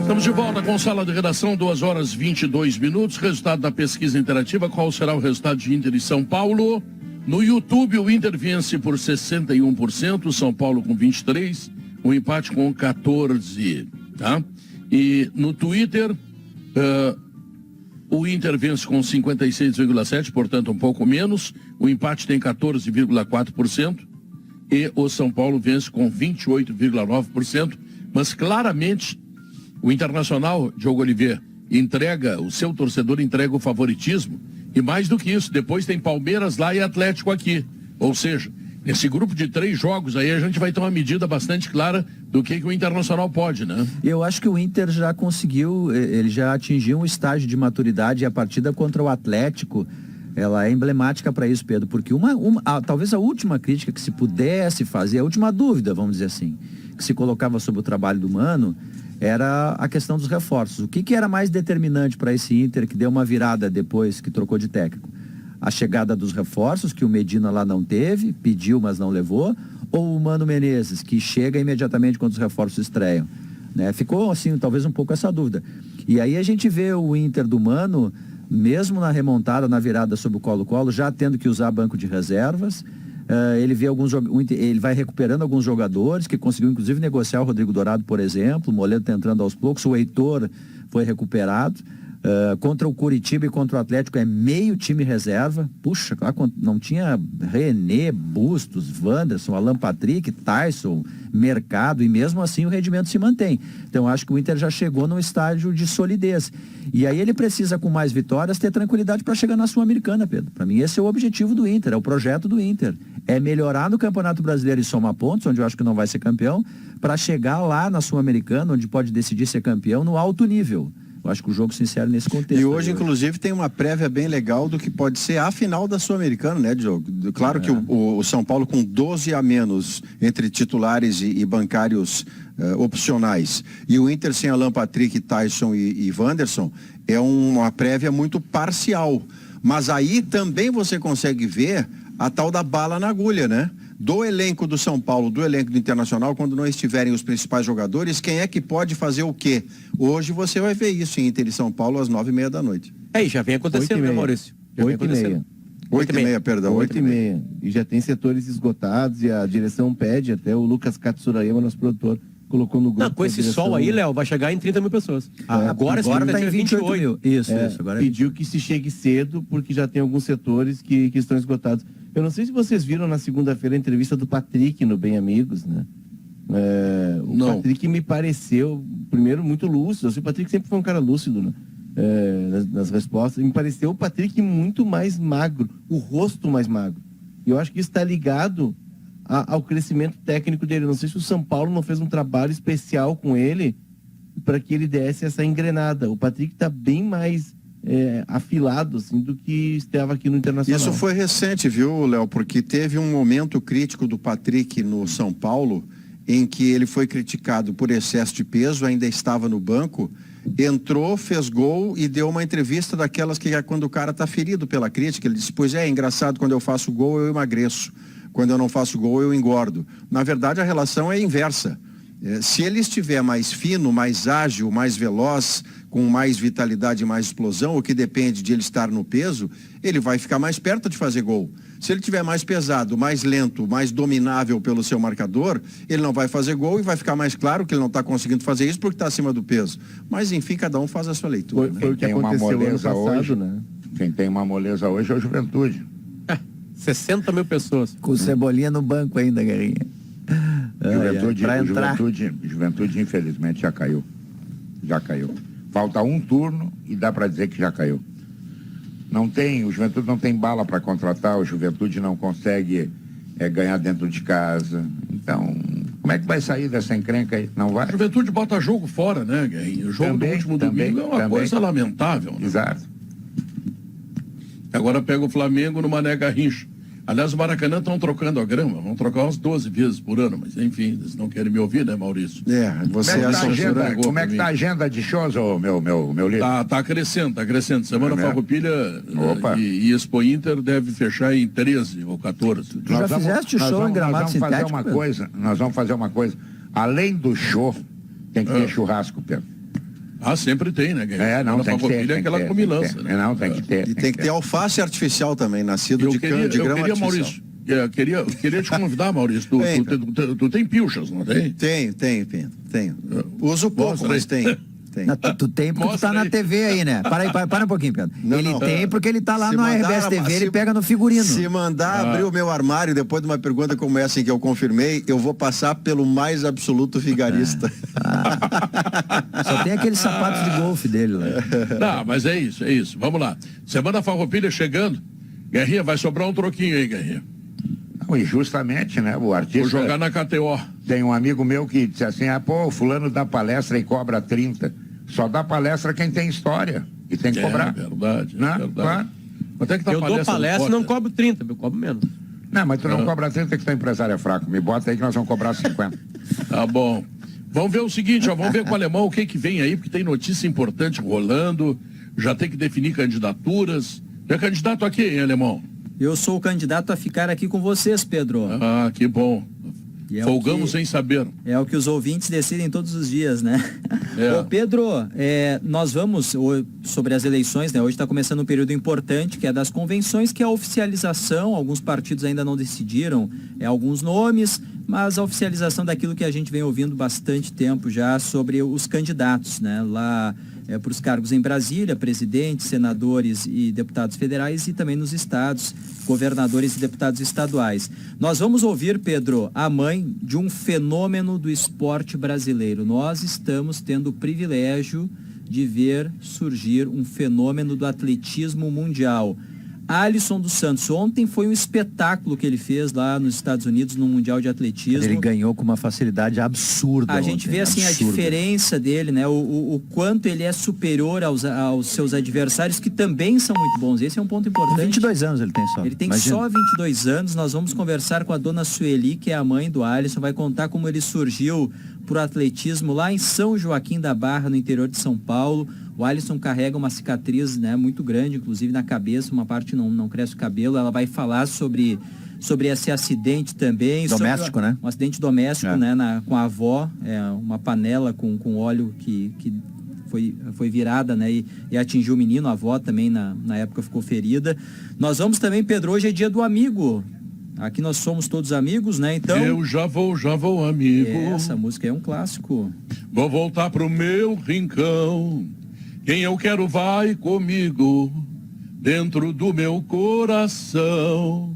Estamos de volta com sala de redação, 2h22. Resultado da pesquisa interativa. Qual será o resultado de Inter e São Paulo? No YouTube, o Inter vence por 61%, São Paulo com 23%, o empate com 14%. Tá? E no Twitter, o Inter vence com 56,7%, portanto um pouco menos. O empate tem 14,4%. E o São Paulo vence com 28,9%. Mas claramente o Internacional, Diogo Oliveira, o seu torcedor entrega o favoritismo. E mais do que isso, depois tem Palmeiras lá e Atlético aqui. Ou seja, nesse grupo de 3 jogos aí a gente vai ter uma medida bastante clara do que o Internacional pode, né? Eu acho que o Inter já conseguiu, ele já atingiu um estágio de maturidade, e a partida contra o Atlético, ela é emblemática para isso, Pedro, porque talvez a última crítica que se pudesse fazer, a última dúvida, vamos dizer assim, que se colocava sobre o trabalho do Mano, era a questão dos reforços. O que era mais determinante para esse Inter, que deu uma virada depois que trocou de técnico? A chegada dos reforços, que o Medina lá não teve, pediu, mas não levou, ou o Mano Menezes, que chega imediatamente quando os reforços estreiam? Né? Ficou, assim, talvez um pouco essa dúvida. E aí a gente vê o Inter do Mano, mesmo na remontada, na virada sobre o Colo-Colo, já tendo que usar banco de reservas. Ele vê ele vai recuperando alguns jogadores, que conseguiu inclusive negociar o Rodrigo Dourado, por exemplo. O Moledo está entrando aos poucos, o Heitor foi recuperado. Contra o Curitiba e contra o Atlético é meio time reserva. Puxa, não tinha René, Bustos, Wanderson, Alan Patrick, Tyson, Mercado, e mesmo assim o rendimento se mantém. Então acho que o Inter já chegou num estágio de solidez. E aí ele precisa, com mais vitórias, ter tranquilidade para chegar na Sul-Americana, Pedro. Para mim esse é o objetivo do Inter, é o projeto do Inter. É melhorar no Campeonato Brasileiro e somar pontos, onde eu acho que não vai ser campeão, para chegar lá na Sul-Americana, onde pode decidir ser campeão no alto nível. Eu acho que o jogo se insere nesse contexto. E hoje, inclusive, tem uma prévia bem legal do que pode ser a final da Sul-Americana, né, Diogo? Claro que o São Paulo, com 12 a menos entre titulares e bancários opcionais, e o Inter sem Alan Patrick, Tyson e Wanderson, é uma prévia muito parcial. Mas aí também você consegue ver a tal da bala na agulha, né? do elenco do São Paulo, do elenco do Internacional, quando não estiverem os principais jogadores, quem é que pode fazer o quê? Hoje você vai ver isso em Inter e São Paulo às 9h30 da noite. É, e já vem acontecendo, né, 8h30. Maurício? Já vem 8h30. acontecendo. 8h30, perdão. 8h30. E já tem setores esgotados e a direção pede, até o Lucas Katsurayama, nosso produtor, colocou no grupo. Não, com esse direção, sol aí, Léo, vai chegar em 30 mil pessoas. Agora tá em 28 mil. Isso. Agora pediu que se chegue cedo, porque já tem alguns setores que estão esgotados. Eu não sei se vocês viram na segunda-feira a entrevista do Patrick no Bem Amigos, né? Não. Patrick me pareceu, primeiro, muito lúcido. O Patrick sempre foi um cara lúcido, né? Nas respostas. Me pareceu o Patrick muito mais magro, o rosto mais magro. E eu acho que isso está ligado ao crescimento técnico dele. Não sei se o São Paulo não fez um trabalho especial com ele para que ele desse essa engrenada. O Patrick está bem mais afilado assim, do que estava aqui no Internacional. Isso foi recente, viu, Léo? Porque teve um momento crítico do Patrick no São Paulo, em que ele foi criticado por excesso de peso, ainda estava no banco, entrou, fez gol e deu uma entrevista daquelas que é quando o cara está ferido pela crítica. Ele disse, pois é engraçado, quando eu faço gol eu emagreço, quando eu não faço gol eu engordo. Na verdade a relação é inversa. Se ele estiver mais fino, mais ágil, mais veloz, com mais vitalidade e mais explosão, o que depende de ele estar no peso, ele vai ficar mais perto de fazer gol. Se ele estiver mais pesado, mais lento, mais dominável pelo seu marcador, ele não vai fazer gol e vai ficar mais claro que ele não está conseguindo fazer isso porque está acima do peso. Mas enfim, cada um faz a sua leitura. Foi o que aconteceu ano passado, hoje, né? Quem tem uma moleza hoje é o Juventude. 60 mil pessoas. com Cebolinha no banco ainda, Guerrinha. Juventude, infelizmente, já caiu. Já caiu. Falta um turno e dá para dizer que já caiu. O Juventude não tem bala para contratar, o Juventude não consegue ganhar dentro de casa. Então, como é que vai sair dessa encrenca aí? Não vai? A Juventude bota jogo fora, né, Guerrinho? O jogo do último domingo é uma coisa lamentável. Né? Exato. Agora pega o Flamengo no Mané Garrincha. Aliás, o Maracanã estão trocando a grama, vão trocar umas 12 vezes por ano, mas enfim, eles não querem me ouvir, né, Maurício? Você como é que tá a agenda de shows, meu líder? Tá crescendo, tá crescendo. Semana Farroupilha e Expo Inter deve fechar em 13 ou 14. Tu já fizeste show em gramado sintético? Nós vamos fazer uma coisa. Além do show, tem que ter churrasco, Pedro. Sempre tem, né, Guilherme? Não, tem que ter. É aquela comilança, né? Não, tem que ter. E tem que ter alface artificial também, nascido de grama artificial. Maurício, eu queria te convidar, Maurício. Tu tem pilchas, não tem? Tenho. Uso pouco, mas tem. Não, tu tem porque tu tá na TV aí, né? Para um pouquinho, Pedro. Ele tem porque ele tá lá no RBS TV, ele pega no figurino. Se mandar abrir o meu armário depois de uma pergunta como essa em que eu confirmei, eu vou passar pelo mais absoluto vigarista. Só tem aqueles sapatos de golfe dele lá. Não, mas é isso. Vamos lá. Semana Farroupilha chegando. Guerrinha, vai sobrar um troquinho aí, Guerrinha. Não, e justamente, né, o artista... Vou jogar na KTO. Tem um amigo meu que disse assim, o fulano dá palestra e cobra 30. Só dá palestra quem tem história. E tem que cobrar. Verdade. Claro. Quanto é que tá eu dou palestra e não cobro 30, eu cobro menos. Não, mas tu não cobra 30 que tu é empresário fraco. Me bota aí que nós vamos cobrar 50. Tá bom. Vamos ver o seguinte, vamos ver com o alemão o que vem aí, porque tem notícia importante rolando, já tem que definir candidaturas. É candidato aqui, hein, alemão? Eu sou o candidato a ficar aqui com vocês, Pedro. Que bom. Folgamos sem saber. É o que os ouvintes decidem todos os dias, né? Ô, Pedro, nós vamos, sobre as eleições, né? Hoje está começando um período importante, que é das convenções, que é a oficialização. Alguns partidos ainda não decidiram alguns nomes, mas a oficialização daquilo que a gente vem ouvindo bastante tempo já sobre os candidatos, né? Lá para os cargos em Brasília, presidentes, senadores e deputados federais, e também nos estados, governadores e deputados estaduais. Nós vamos ouvir, Pedro, a mãe de um fenômeno do esporte brasileiro. Nós estamos tendo o privilégio de ver surgir um fenômeno do atletismo mundial. Alisson dos Santos, ontem foi um espetáculo que ele fez lá nos Estados Unidos no Mundial de Atletismo. Ele ganhou com uma facilidade absurda. A gente vê assim a diferença dele, né? O quanto ele é superior aos seus adversários, que também são muito bons. Esse é um ponto importante. 22 anos ele tem só. Ele tem só 22 anos. Nós vamos conversar com a dona Sueli, que é a mãe do Alisson, vai contar como ele surgiu pro atletismo lá em São Joaquim da Barra, no interior de São Paulo. O Alisson carrega uma cicatriz, né, muito grande, inclusive na cabeça, uma parte não cresce o cabelo. Ela vai falar sobre sobre esse acidente também. Doméstico, né? Um acidente doméstico, né? Com a avó, uma panela com óleo que foi virada, né? E atingiu o menino, a avó também na época ficou ferida. Nós vamos também, Pedro, hoje é dia do amigo. Aqui nós somos todos amigos, né? Então... Eu já vou, amigo. Essa música é um clássico. Vou voltar pro meu rincão. Quem eu quero vai comigo, dentro do meu coração.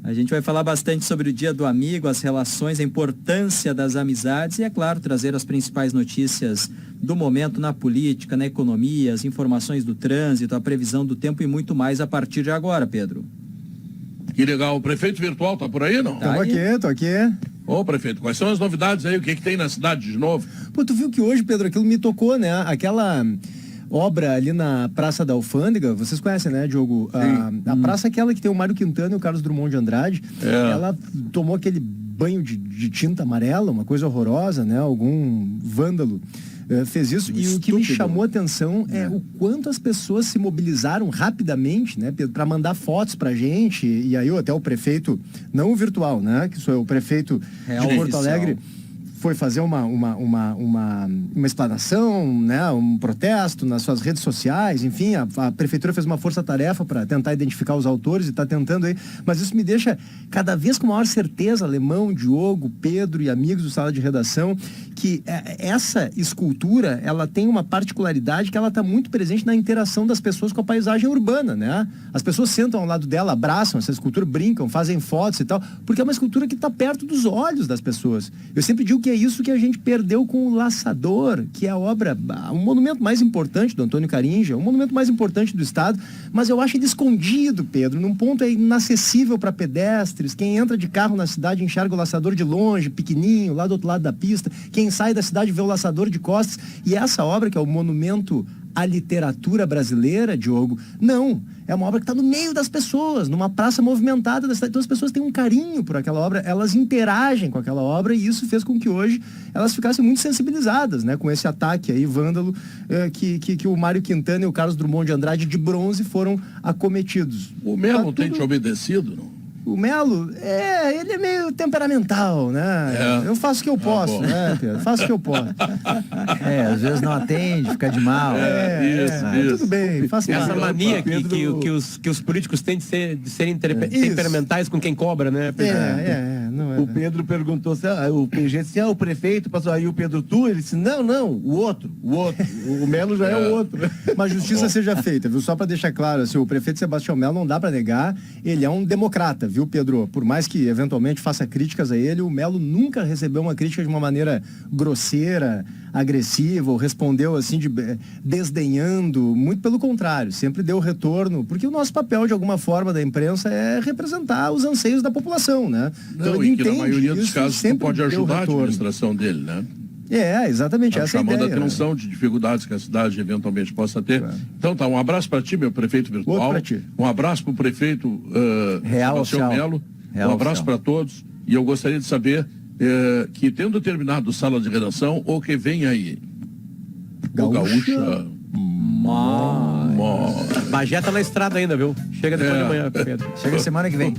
A gente vai falar bastante sobre o Dia do Amigo, as relações, a importância das amizades e, é claro, trazer as principais notícias do momento na política, na economia, as informações do trânsito, a previsão do tempo e muito mais a partir de agora, Pedro. Que legal. O prefeito virtual tá por aí, não? Tô aqui. Ô, prefeito, quais são as novidades aí? O que tem na cidade de novo? Pô, tu viu que hoje, Pedro, aquilo me tocou, né? Aquela obra ali na Praça da Alfândega, vocês conhecem, né, Diogo? A praça é aquela que tem o Mário Quintana e o Carlos Drummond de Andrade. Ela tomou aquele banho de tinta amarela, uma coisa horrorosa, né? Algum vândalo fez isso. E o que me chamou a atenção é o quanto as pessoas se mobilizaram rapidamente, né, Pedro, para mandar fotos pra gente. E aí até o prefeito, não o virtual, né, que sou eu, o prefeito de Porto Alegre, foi fazer uma explanação, né, um protesto nas suas redes sociais, enfim, a prefeitura fez uma força-tarefa para tentar identificar os autores e está tentando aí, mas isso me deixa cada vez com maior certeza, Alemão, Diogo, Pedro e amigos do Sala de Redação, que essa escultura, ela tem uma particularidade que ela está muito presente na interação das pessoas com a paisagem urbana, né? As pessoas sentam ao lado dela, abraçam essa escultura, brincam, fazem fotos e tal, porque é uma escultura que está perto dos olhos das pessoas. Eu sempre digo que é isso que a gente perdeu com o Laçador, que é a obra, um monumento mais importante do Antônio Carinja, um monumento mais importante do estado, mas eu acho ele escondido, Pedro, num ponto inacessível para pedestres. Quem entra de carro na cidade enxerga o Laçador de longe, pequenininho, lá do outro lado da pista. Quem sai da cidade vê o Laçador de costas. E essa obra, que é o monumento à literatura brasileira, Diogo, não. É uma obra que está no meio das pessoas, numa praça movimentada da cidade. Então as pessoas têm um carinho por aquela obra, elas interagem com aquela obra e isso fez com que hoje elas ficassem muito sensibilizadas, né, com esse ataque aí, vândalo, que o Mário Quintana e o Carlos Drummond de Andrade de bronze foram acometidos. O Melo tem te obedecido, não? O Melo, ele é meio temperamental, né? Eu faço o que eu posso, né, Pedro? Faço o que eu posso. Às vezes não atende, fica de mal. Isso. Tudo bem, faço Essa mal. mania Pedro... que os políticos têm de serem temperamentais com quem cobra, né? Não é. O Pedro perguntou se o PG disse, o prefeito passou aí o Pedro ele disse, não, o outro. O Melo já é o outro. Mas justiça seja feita, viu? Só para deixar claro, assim, o prefeito Sebastião Melo não dá para negar, ele é um democrata, viu, Pedro? Por mais que eventualmente faça críticas a ele, o Melo nunca recebeu uma crítica de uma maneira grosseira, agressiva, ou respondeu assim, desdenhando, muito pelo contrário, sempre deu retorno, porque o nosso papel, de alguma forma, da imprensa é representar os anseios da população, né? Não, então, e que na maioria dos casos não pode ajudar a retorno. administração dele, né? Exatamente, essa é a ideia. Chamando a atenção de dificuldades que a cidade eventualmente possa ter. Então tá, um abraço para ti, meu prefeito virtual. Outro pra ti. Um abraço para o prefeito Sebastião Melo. Um abraço para todos. E eu gostaria de saber que, tendo terminado Sala de Redação, o que vem aí? Gaúcha. Bagé tá na estrada ainda, viu? Chega depois de manhã, Pedro. Chega semana que vem.